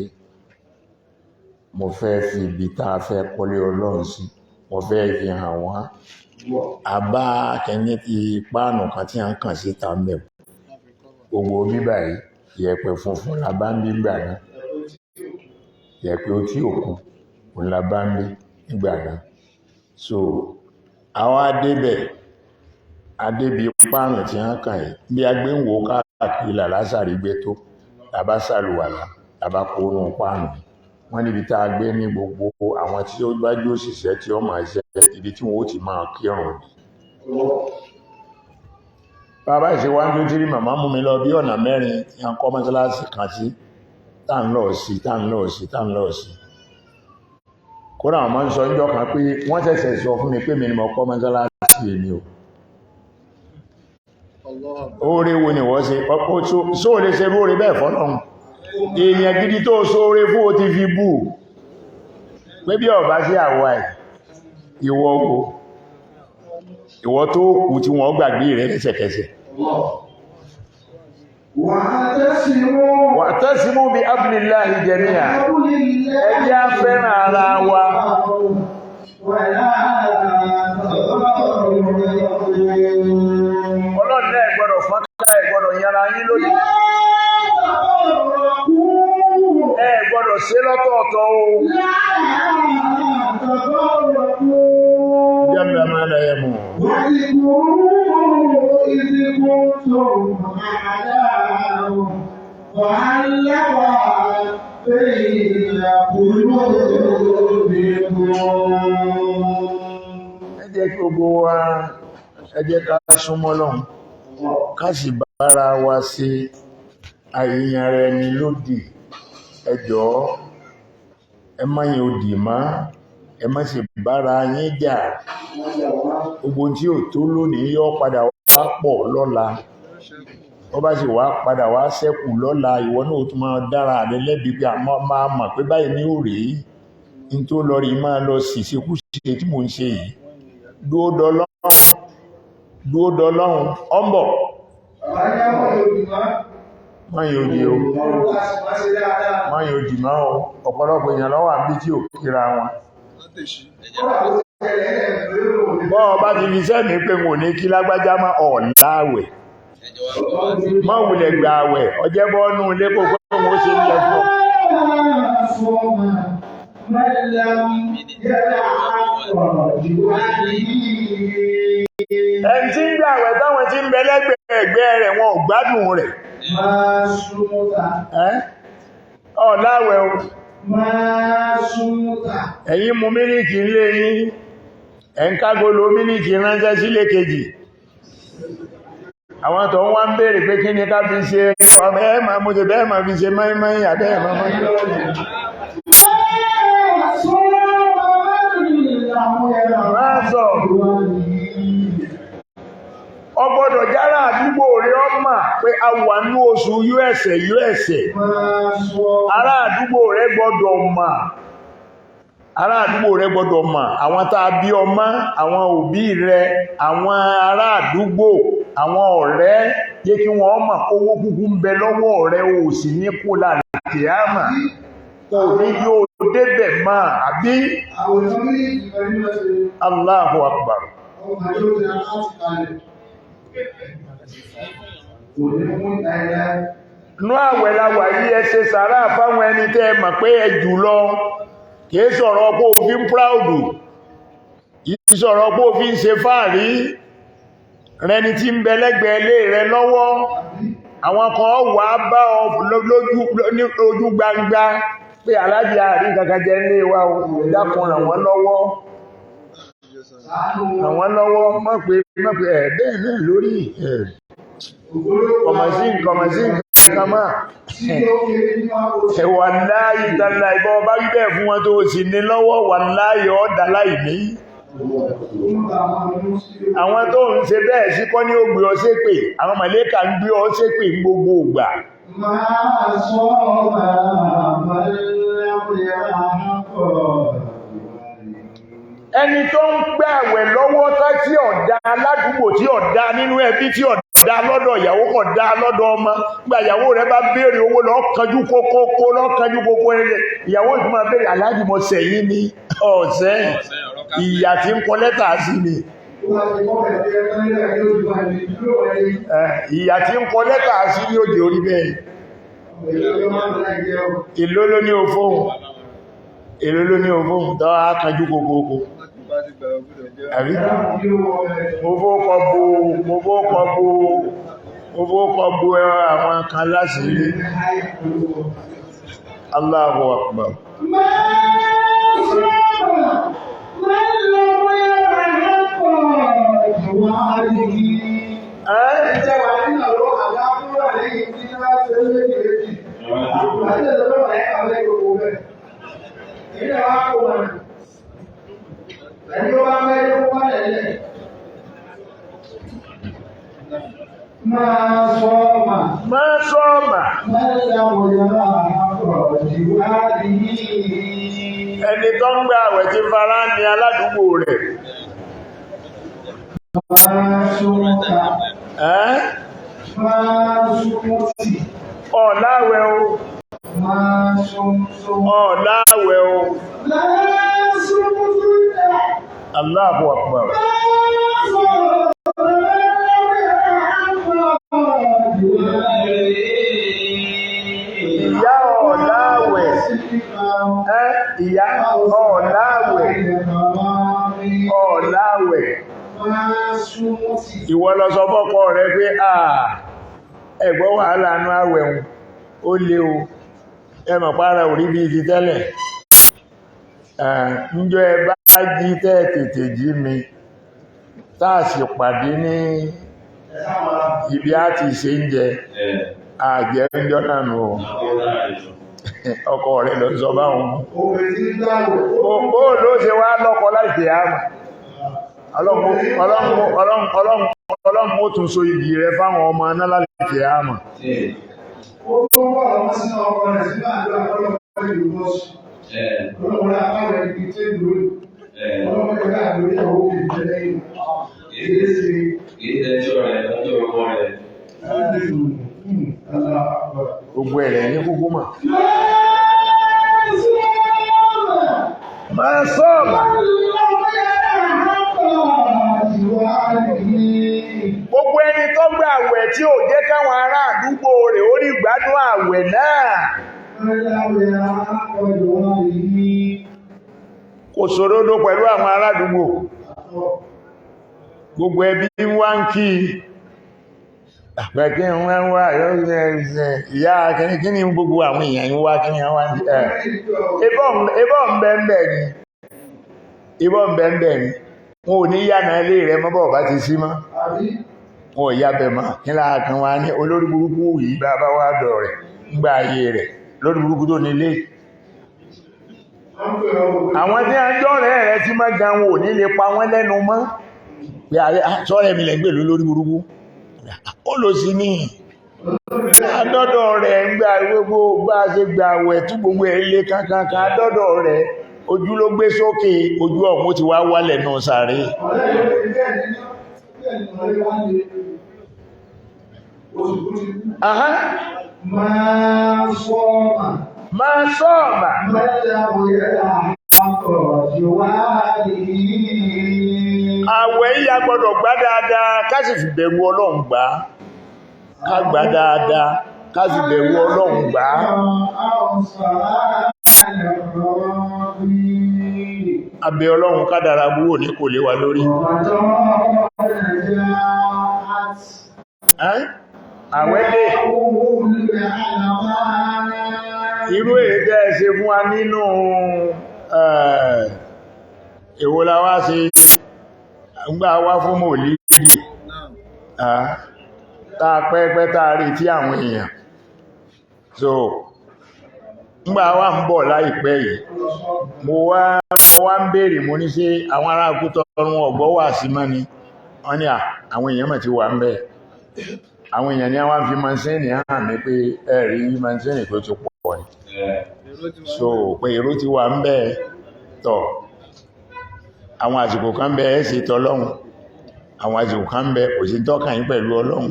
mo fẹ́ fi ibi tá a fẹ́ kọ́lé Ọlọ́run sí mo fẹ́ fi hàn wọ́n àbá kẹ́ni ti páànù kan tí a ń kàn sí ta mẹ́wọ̀ gbogbo bíbà yìí yẹ̀pẹ̀ funfun la bá ń bí gbà náà yẹ̀pẹ̀ otí òkun òun la bá ń bí nígbà náà so àwọn adébí páàrùn tí wọ́n kàn yìí bí a gbé ń wò káàkiri làlásàrí gbé tó tàbá sàlùwàlá tàbá kónú páàrùn wọ́n níbi tá a gbé ní gbogbo àwọn tí ó bá jó òṣìṣẹ́ tí ó máa ṣe ibi tí wọ́n ó ti máa kírun ni bàbá ìṣe wá ń tó tírí màmá mú mi lọ bí ọ̀nà mẹ́rin tí a ń kọ́ mọ́sálásí kan sí tá ń lọ sí kódà wọ́n máa ń sọ ọjọ́ kan pé wọ́n ṣẹ̀ṣẹ̀ sọ fún mi pé mi ni mo kọ́ mọ́sálásí èmi o oore wo ni wọ́n ṣe sóòrè ṣe róore bẹ́ẹ̀ fọ́lọ́run èèyàn gidi tó sóòrè fún o ti fi bú pé bí ọ̀bá sí àwọ̀ ẹ̀ ìwọ tó kù tí wọ́n gbàgbé rẹ̀ lẹ́sẹ̀kẹsẹ̀ wa'tasimu bi hablillahi jami'a ẹjẹ́ fẹ́ràn ara wa ọlọ́dẹ́ ẹgbọ́dọ̀ fọ́nká ẹgbọ́dọ̀ yára yín lórí ẹgbọ́dọ̀ ṣe lọ́tọ̀ọ̀tọ̀ o jẹ́mẹ̀ máa lẹ́yẹ mú ẹ jẹ́ kí gbogbo wa ẹ jẹ́ ká súnmọ́ Ọlọ́run ká sì bára wa ṣe àìyàn rẹ̀ ní lódì ẹ jọ̀ọ́ ẹ má yìn òdì mọ́ ẹ má sì bára yín jà gbogbo tí ò tó lónìí yóò padà wá pọ̀ lọ́la ó bá sì wá padà wá ṣẹ́kù lọ́la ìwọ náà tún máa dára rẹ lẹ́bi pé àmọ́ máa mọ̀ pé báyìí ní òrè ní tó lọ rí máa lọ sì ṣekú ṣe tí mò ń ṣe yìí dúó dọlọ́run ọmọ máyìn òdì máa ọ̀pọ̀lọpọ̀ èèyàn lọ́wọ́ àbí tí ò kíra wọn bọ́ ọba ti fi sẹ́mi pé mo ní kí lágbájá má ọ̀láwẹ̀ má wulẹ̀ gbà àwẹ̀ ọjẹ́ bọ́ọ̀nù lépò pé mo ṣe ń jẹ fún ẹni tí ń gbà àwẹ̀ táwọn tí ń bẹ lẹ́gbẹ̀ẹ́ rẹ̀ wọn ò gbádùn rẹ̀ ọ̀láwẹ̀ o ẹ̀yin mú mílìkì lé yín ẹ̀ńkágolo mílìkì ránṣẹ́ sílé kejì àwọn tó ń wá ń béèrè pé kí ni ká fi ṣe ọmọ ẹ̀mà mú ti bẹ́ẹ̀ máa fi ṣe mọ́ínmọ́ín àbẹ́ ẹ̀mà mọ́ ọgbọ́dọ̀ jára àdúgbò rẹ̀ ọmọ pé a wà ní oṣù USA ará àdúgbò rẹ̀ gbọ́dọ̀ mọ̀ àwọn tá a bí ọmọ àwọn òbí rẹ̀ àwọn ará àdúgbò àwọn ọ̀rẹ́ yé kí wọ́n mọ̀ owó kúkú ń bẹ lọ́wọ́ rẹ̀ ò sì ní kó láàrín kìámà kò ní yóò débẹ̀ máa àbí Allahu Akbar nú àwẹ̀ láwà yí ẹ ṣe sàárà fáwọn ẹni tẹ́ mọ̀ pé ẹ jù lọ kìí sọ̀rọ̀ pé o fi ń práùdù yìí sọ̀rọ̀ pé o fi ń ṣe fáàrí rẹni tí ń bẹ lẹ́gbẹ̀ẹ́ ilé rẹ lọ́wọ́ àwọn kan wà bá ọ lójú gbangba pé aláàjì àárín kàkàjẹ ilé wa dákun ràn wọ́n lọ́wọ́ mọ́ pé bẹ́ẹ̀ náà lórí kọmọ̀sí kama ẹ̀wà láàyè tàbí ìbọn bá wíbẹ̀ fún wọn tó sì ní lọ́wọ́ wà láàyè ọ́dà láì ní àwọn tó ń ṣe bẹ́ẹ̀ sí kọ́ ní ó gbé ọ ṣépè àwọn màlẹ́kà ń gbé ọ ṣépè ń gbogbo ògbà ẹni tó ń gbẹ́ àwẹ̀ lọ́wọ́ tá tí ọ̀dá aládùúgbò tí ọ̀dá nínú ẹbí tí ọ̀dá lọ́dọ̀ ìyàwó kọ̀ dá lọ́dọ̀ ọmọ gbà ìyàwó rẹ̀ bá béèrè owó lọ́kànjú kókó ẹlẹ́ ìyàwó ìtumọ̀ béèrè aláàjì mọ́ sẹ́yìn ní ọ̀sẹ́ ìyà tí ń kọ lẹ́tà sí ni ìyà tí ń kọ lẹ́tà sí ní òjò orí bẹ́ẹ̀ èló ló ní òfóhùn tọ́ ákanjú kókó àbí mo fọ́kọ̀ bú àwọn kan láṣìírí. Allahu Akbar. Máa sọ́ọ̀mà ẹni tó ń gbé àwẹ̀ tí fara ní aládùúgbò rẹ̀. Ọ̀láwẹ̀ o. Ọ̀láwẹ̀ o. Allahu Akbar. Ìyá ọ̀láwẹ̀. Ìyá ọ̀láwẹ̀. Ọ̀láwẹ̀. Ìwọ lọ sọ fọ́kọ rẹ̀ pé ẹ̀gbọ́n wàhálà nú àwẹ̀ ó lé o, ẹ mọ̀ pára orí bí ti tẹ́lẹ̀. Ǹjọ́ ẹ bá jí tètè jí mi táàsì pàdé ní ibi á ti ṣe ń jẹ àjẹ́ ǹjọ́ náà nù ọkọ rẹ̀ lọ sọ báwọn ó ló ṣe wá lọ́kọ láìsí àmà ọlọ́run ó tún so igi rẹ fáwọn ọmọ náà láìsí àmà. Ó tó wà ọmọ sínú ọkọ rẹ̀ sínú àjọ ọlọ́pàá ìlú bọ́ọ̀sù. Ọlọ́pàá àpárẹ̀ ibi tí ó lórí. Ọlọ́pàá ìlú àlórí ọwọ́ ìjẹ́lẹ̀ ìlú. Ìdẹ́jọ́ rẹ̀ lọ́jọ́ ọkọ rẹ̀. Gbogbo ẹ̀rẹ̀ ní kúkú mà. Máa sọ́ọ̀mà. Gbogbo ẹni tó gbé àwẹ̀ tí ò jẹ́ káwọn ará àdúgbò rẹ̀ ó rí gbádùn àwẹ̀ náà. Kò sòdodo pẹ̀lú àwọn ará àdúgbò. Gbogbo ẹbí wá ń kí àpẹẹkí wọ́n wá ìyá kí ní gbogbo àwọn èèyàn wá kí ní wá ní ẹbọ́ mbẹ̀mbẹ̀ ni wọn ò ní yánà ilé rẹ̀ mọ́bọ̀ bá ti sí mọ́ wọn ò yá bẹ̀ mọ́ kí láàkan wá ní olórí burúkú yìí bá bá wá dọ̀ rẹ̀ nígbà ayé rẹ̀ lórí burúkú tó nílé. Àwọn tí a jọ́ rẹ̀ tí mọ́ gan wọn ò ní lè pa wọ́n lẹ́nu mọ́ sọ́rẹ̀ mi lẹ́gbẹ̀ lórí burúkú ó lò sí ní àdọ́dọ̀ rẹ̀ ń gbà gbogbo bá ṣe gbà àwẹ̀ tí gbogbo ẹ̀ lé kankan àdọ́dọ̀ rẹ̀ ojú ló gbé sókè ojú ọ̀hún ti wá wálẹ̀ náà sáré. Máa sọ́ọ̀mà àwẹ̀ yíya gbọ́dọ̀ gbá dáadáa ká sì fi bẹ̀rù Ọlọ́run gbà ká gbá dáadáa ká sì bẹ̀rù Ọlọ́run gbà. Abẹ́ Ọlọ́run kádàrá búrò ní kò lè wà lórí. Àwẹ̀ dé irú èdè ṣe fún wa nínú èwo la wá ṣe gbá wá fún mọ̀lídì táa pẹ́pẹ́ táa rí tí àwọn èèyàn so ngbà wá ń bọ̀ láìpẹ́ yìí mo wá ń béèrè mo ní ṣé àwọn ará Kútọ̀run ọ̀gbọ́ wà sí mọ́ ni wọ́n ní àwọn èèyàn mọ̀ ti wà ń bẹ̀ àwọn èèyàn ni wọ́n fi mọ́sínì hàn mí pé ẹ̀rí mọ́sínì tó ti pọ̀ ni so pé èrò ti wà ń bẹ̀ tọ̀ àwọn àsìkò kan bẹ ẹ́ ṣe tọ́lọ́run àwọn àsìkò kan bẹ kò sí tọ́kàn yín pẹ̀lú Ọlọ́run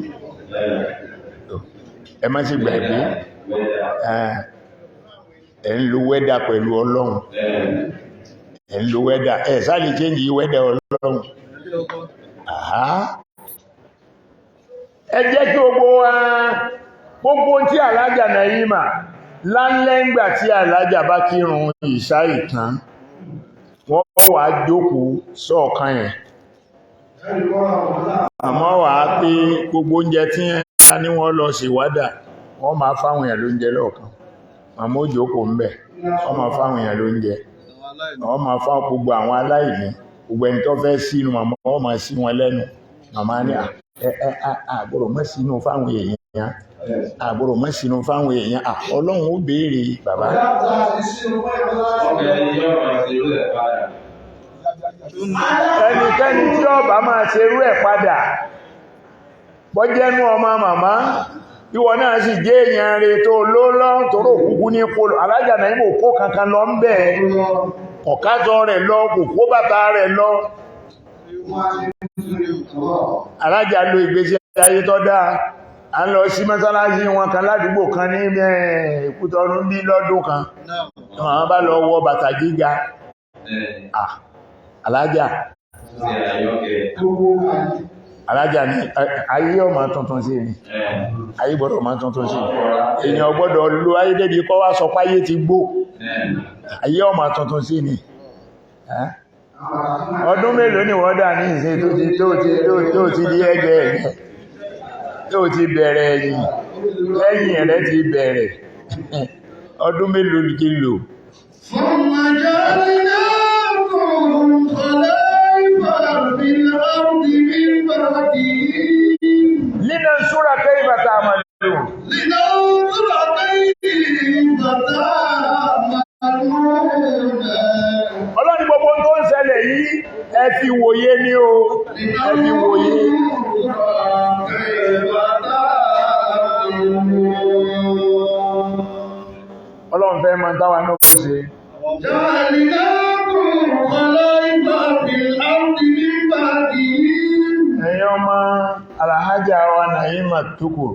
ẹ má sì gbàgbé ẹ̀ ń lo wẹ́dà pẹ̀lú Ọlọ́run ẹ̀ ń lo wẹ́dà ẹ̀ sáàlì change wẹ́dà Ọlọ́run ẹ jẹ́ kí gbogbo tí alájà Nàímà lálẹ́ngbà tí alájà bá kírun ìṣá ìtàn wọ́n wà jókòó sọ́ọ̀kan yẹn àmọ́ wà á pé gbogbo oúnjẹ tí a ní wọ́n lọ sí wádà wọ́n máa fáwọn èèyàn lóúnjẹ lọ́ọ̀kan màmá ó jókòó ń bẹ̀ wọ́n máa fáwọn èèyàn lóúnjẹ wọ́n máa fáwọn gbogbo àwọn aláìní gbogbo ẹni tó fẹ́ sínú màmá wọ́n máa sí wọn lẹ́nu màmá ní àgbọ̀rọ̀ mọ́ sínú fáwọn èèyàn àgbọ̀rọ̀ mọ́ sínú fáwọn èèyàn ọlọ́run ó béèrè bàbá ẹnikẹ́ni tí ó bá máa ṣe irú ẹ̀ padà bọ́jẹ́nú ọmọ màmá ìwọ náà sì jẹ́ èèyàn rẹ̀ tó lólọ́ tóró kúkú ní kó alájà náà ìmò kó kankan lọ ń bẹ̀ ọ̀kájọ rẹ̀ lọ kò kó bàtà rẹ̀ lọ alájà lo ìgbésí ayé tó dáa a ń lọ sí mọ́sálásí wọn kan ládùúgbò kan ní Ìkútọ̀nù bí lọ́dún kan wọ́n bá lọ wọ bàtà gíga alájà ní ayé ọmọ tuntun sí ni ayé gbọ́dọ̀ ọmọ tuntun sí èèyàn gbọ́dọ̀ lo ayé débi kọ́ wá sọ páyé ti gbó ayé ọmọ tuntun sí ni ọdún mélòó ni wọ́n dà ní ìsìn tó ti di ẹgbẹ́ ẹ̀yẹ tó ti bẹ̀rẹ̀ ẹ̀yìn lẹ́yìn rẹ̀ ti bẹ̀rẹ̀ ọdún mélòó ni kí lò لننظر كيف تعملون Ọlọ́run gbogbo tó ń ṣẹlẹ̀ yìí ẹ fi wòye ní o ẹ fi wòye Ọlọ́run fẹ́ máa dáwà náà kó ṣe ẹ̀yin ọmọ Alhaja wa Naima Tukur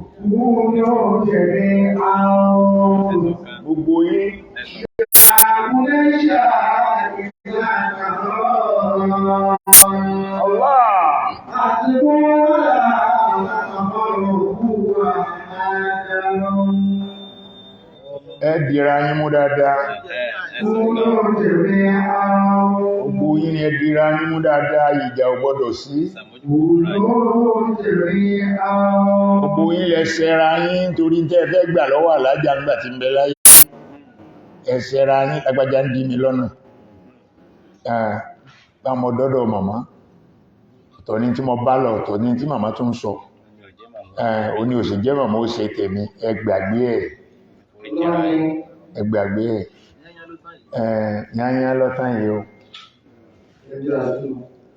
gbogbo yìí Allah ẹ dìra yín mú dáadáa gbogbo yín ni ẹ dìra yín mú dáadáa ìjà ò gbọdọ̀ sí gbogbo yín lẹ ṣẹra yín torí tẹ́ fẹ́ gbà lọ́wọ́ Alájà nígbà tí ń bẹ láyé ẹ ṣẹra yín lágbájá ń dí mi lọ́nà bámọ dọ́dọ̀ màmá ọ̀tọ̀ ní tí mo bá lọ ọ̀tọ̀ ní tí màmá tún sọ ó ní òsì jẹ́ màmá ó ṣe tèmi ẹ gbàgbé ẹ̀ yányá lọ́tán yìí o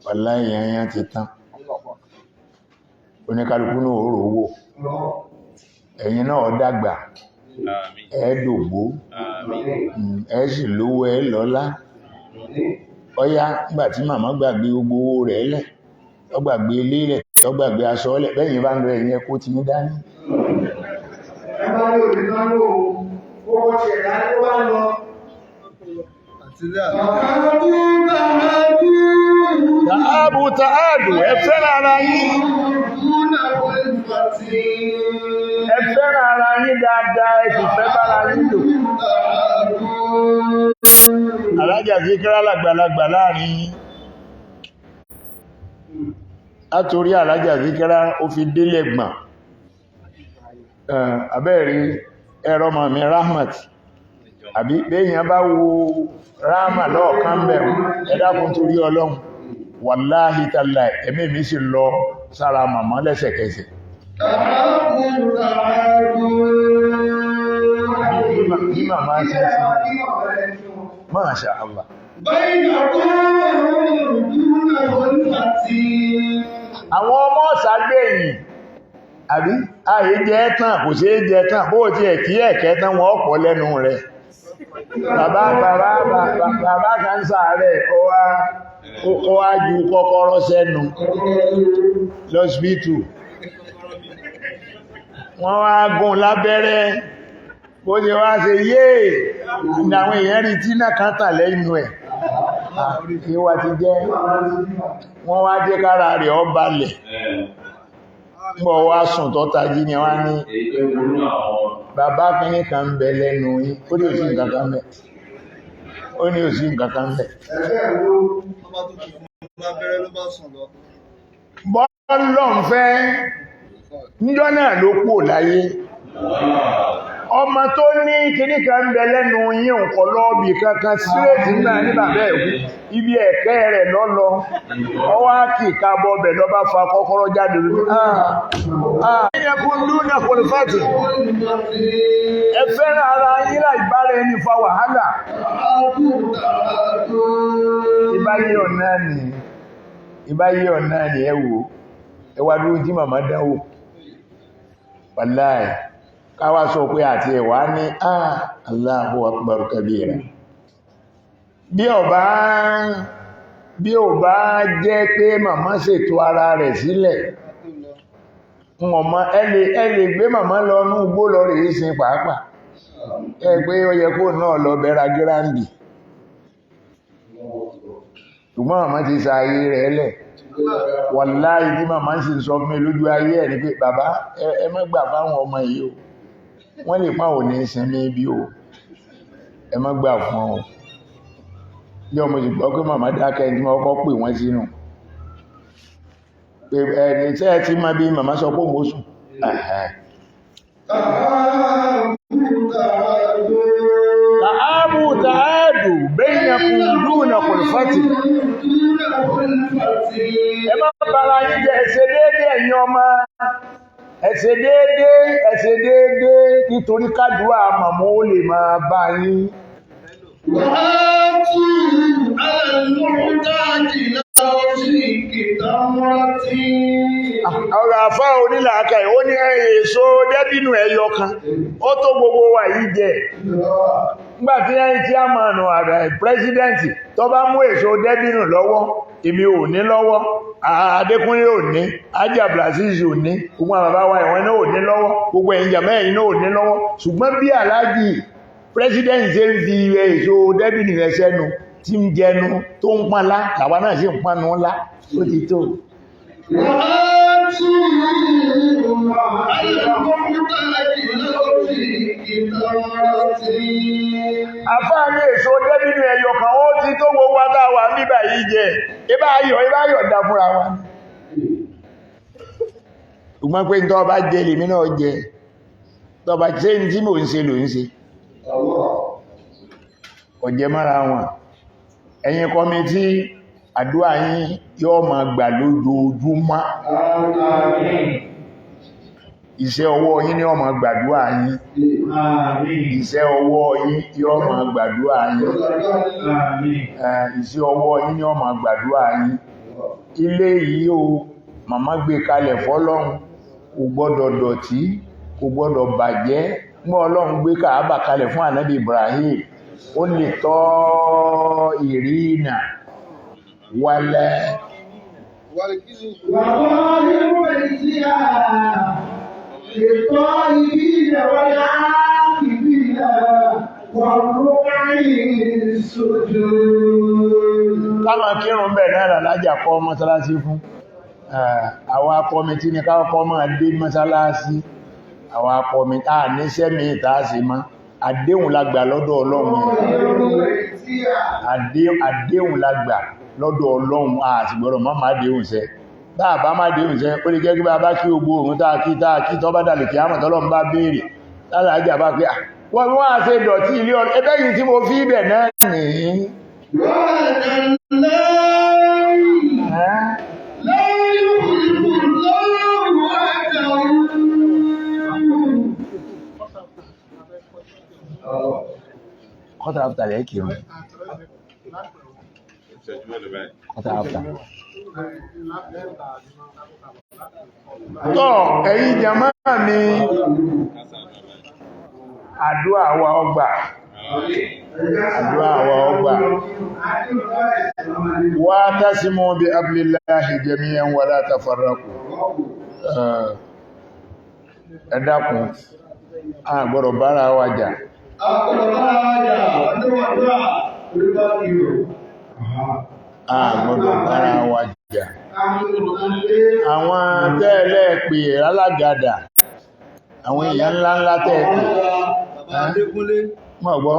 wàláhì yányá ti tán oníkálukú náà ó rówó ẹ̀yin náà dàgbà ẹ dògbó ẹ sì lówó ẹ lọ́lá ọyá nígbà tí màmá gbàgbé gbogbo owó rẹ̀ lẹ̀ ó gbàgbé ilé rẹ̀ ó gbàgbé aṣọ lẹ̀ bẹ́yìn bá ń lọ ẹ̀yìn ẹkó ti ń dání Tààbù tààdù ẹ fẹ́ràn ara yín ẹ fẹ́ràn ara yín dáadáa ẹ sì fẹ́ bára yín lò Alájà Zikra lágbàlagbà láàrin yín látorí Alájà Zikra ó fi délẹ̀ gbọ̀n abẹ́rí ẹ̀rọ mọ̀mí Rahmat àbí béèyàn bá wo ráàmà lọ́ọ̀kan bẹ̀rù ẹ dákun torí Ọlọ́run wàláhì tàláhì ẹ̀mí mi sì lọ sára màmá lẹ́sẹ̀kẹsẹ̀ bí màmá ṣe sí Masha Allah àwọn ọmọ ṣàgbẹ̀yìn àbí ààyè jẹ́ tán kò ṣe é jẹ tán bó ti ẹ̀kí ẹ̀kẹ́ tán wọ́n pọ̀ lẹ́nu rẹ̀ bàbá kan ṣàárẹ̀ ó wá ju kọ́kọ́rọ́ sẹ́nu lọ́sibítù wọ́n wá gún lábẹ́rẹ́ bó ti wá ṣe yéè ní àwọn èèyàn rí tí náà kan tà lẹ́nu ẹ̀ ìwà ti jẹ́ wọ́n wá jẹ́ kára rẹ̀ ó balẹ̀ mọ́ wá sùn tó tají ni wá ní bàbá kìíní kan ń bẹ lẹ́nu yín ó lè sí nǹkan kan mẹ́ ó ní òsì nǹkan kan bẹ̀. Bọ́lọ̀ ń fẹ́ níjọ́ náà ló kú láyé. Ọmọ tó ní kíní kan ń bẹ lẹ́nu yín nǹkan lọ́ọ̀bì kankan síréètì náà ní bàbá ẹ̀kú ibi ẹ̀kẹ́ rẹ̀ lọ́lọ́ ọwọ́ kì ká bọ́bẹ̀ lọ bá fa kọ́kọ́rọ́ jáde lórí ẹ̀yẹkùn lúnà kòlùfàtì ẹ fẹ́ràn ara yín láì bára ẹni fa wàhálà ìbáyé ọ̀nà ni ẹ wò ẹwà dúró tí màmá dánwò wàláì káwà sọ pé àti ẹ̀wà ní Allahu Akbar kabira bí ò bá jẹ́ pé màmá ṣètò ara rẹ̀ sílẹ̀ ẹlẹ̀ gbé màmá lọ ní ugbó lọ rèé sin pàápàá pé ó yẹ kó náà lọ bẹ̀rẹ̀ gíráǹdì ṣùgbọ́n màmá ti sa ayé rẹ̀ lẹ̀ wàláì tí màmá sì sọ fún mi lójú ayé ẹ̀ ní pé bàbá ẹ má gbà fáwọn ọmọ yìí o wọ́n lè pàwò ní ìsinmi bí o ẹ má gbà fún ọ bí ọmọ sì gbọ́ pé màmá dákẹ́ tí wọ́n kọ́ pè wọ́n sínú pé ẹni tẹ́ ẹ ti má bí màmá sọ pé òun ó sùn tààbù tààdù bainakum duna kulfati ẹ má bára yín jẹ́ ẹ̀ṣẹ̀ déédéé ẹ̀yin ọmọ ẹ̀ṣẹ̀ déédéé nítorí kádùá màmá ó lè máa bá yín ọ̀rọ̀ àfá onílàákà ó ní èso dẹ́bìnù ẹyọ kan ó tó gbogbo wa yìí jẹ nígbàtí ẹni tí a máa nù ààrẹ pírẹsidẹ́ntì tó bá mú èso dẹ́bìnù lọ́wọ́ èmi ò ní lọ́wọ́ Adékúnlé ò ní Ájì Abdulaziz ò ní gbogbo àwọn bàbá wa ìwọ̀n náà ò ní lọ́wọ́ gbogbo ẹ̀yin jàmáà ẹ̀yin náà ò ní lọ́wọ́ ṣùgbọ́n bí aláàjì pírẹsidẹ́ntì ṣe ń fi èso dẹ́bìnù rẹ̀ sẹ́nu tí ń jẹnu tó ń pánlá làwa náà sì ń pánu ńlá ó ti tó àfáà ní èso dẹ́bìnù ẹyọ kan ó ti tó gbogbo àtàwà níbà yìí jẹ ibá ayọ̀ dá fúnra wa ṣùgbọ́n pé ní tọ́ bá jẹ lèmi náà jẹ tọ́ bá ṣe ní tí mò ń ṣe lò ń ṣe ọ̀jẹ́ mára wọn ẹ̀yin kọ́mítì àdúrà yín yóò máa gbà lójoojúmọ́ iṣẹ́ ọwọ́ yín ni ó máa gbàdúrà yín iṣẹ́ ọwọ́ yín yóò máa gbàdúrà yín iṣẹ́ ọwọ́ yín ni ó máa gbàdúrà yín ilé yìí o màmá gbé kalẹ̀ fọ́lọ́run kò gbọ́dọ̀ dọ̀tí kò gbọ́dọ̀ bàjẹ́ mọ́ Ọlọ́run gbé Káàbà kalẹ̀ fún ànábì Ibrahim ó lè tọ́ ìrìnà wálẹ̀ káàmà kírùn bẹ̀ náà lájà kọ́ mọ́sálásí fún àwọn akọ́mítí ní káàkọ́ máa dé mọ́sálásí àwọn akọ́mítí níṣẹ́ mi ìtàásí má àdéhùn lágbà lọ́dọ̀ Ọlọ́run àdéhùn lágbà lọ́dọ̀ Ọlọ́run àti gbọ́dọ̀ má máa déhùn sẹ́ bá má déhùn sẹ́ ó lè jẹ́ kí bá kí ogbó òun táàkí tọ́ bá dàlù kí ámọ̀ tọ́lọ́run bá béèrè láàájá bá pé wọ́n á ṣe dọ̀tí ilé ọ̀rọ̀ ẹgbẹ́ yìí tí mo fi ibẹ̀ náà nìí Quarter after the kí rùn. Quarter after. Tọ́ ẹ̀yin jàmáà mi, àdúà wa ọgbà. Àdúà wa ọgbà. Wa'tasimu bi hablillahi jami'an wa la tafarraqu. Ẹ dákun, a gbọ́dọ̀ bára wa jà. Àgbọ́dọ̀ bára wa jà. Àwọn tẹ́ẹ̀lẹ́ pè alágàdà, àwọn èèyàn ńláńlá tẹ́ẹ̀pè. Mọ̀ gbọ́?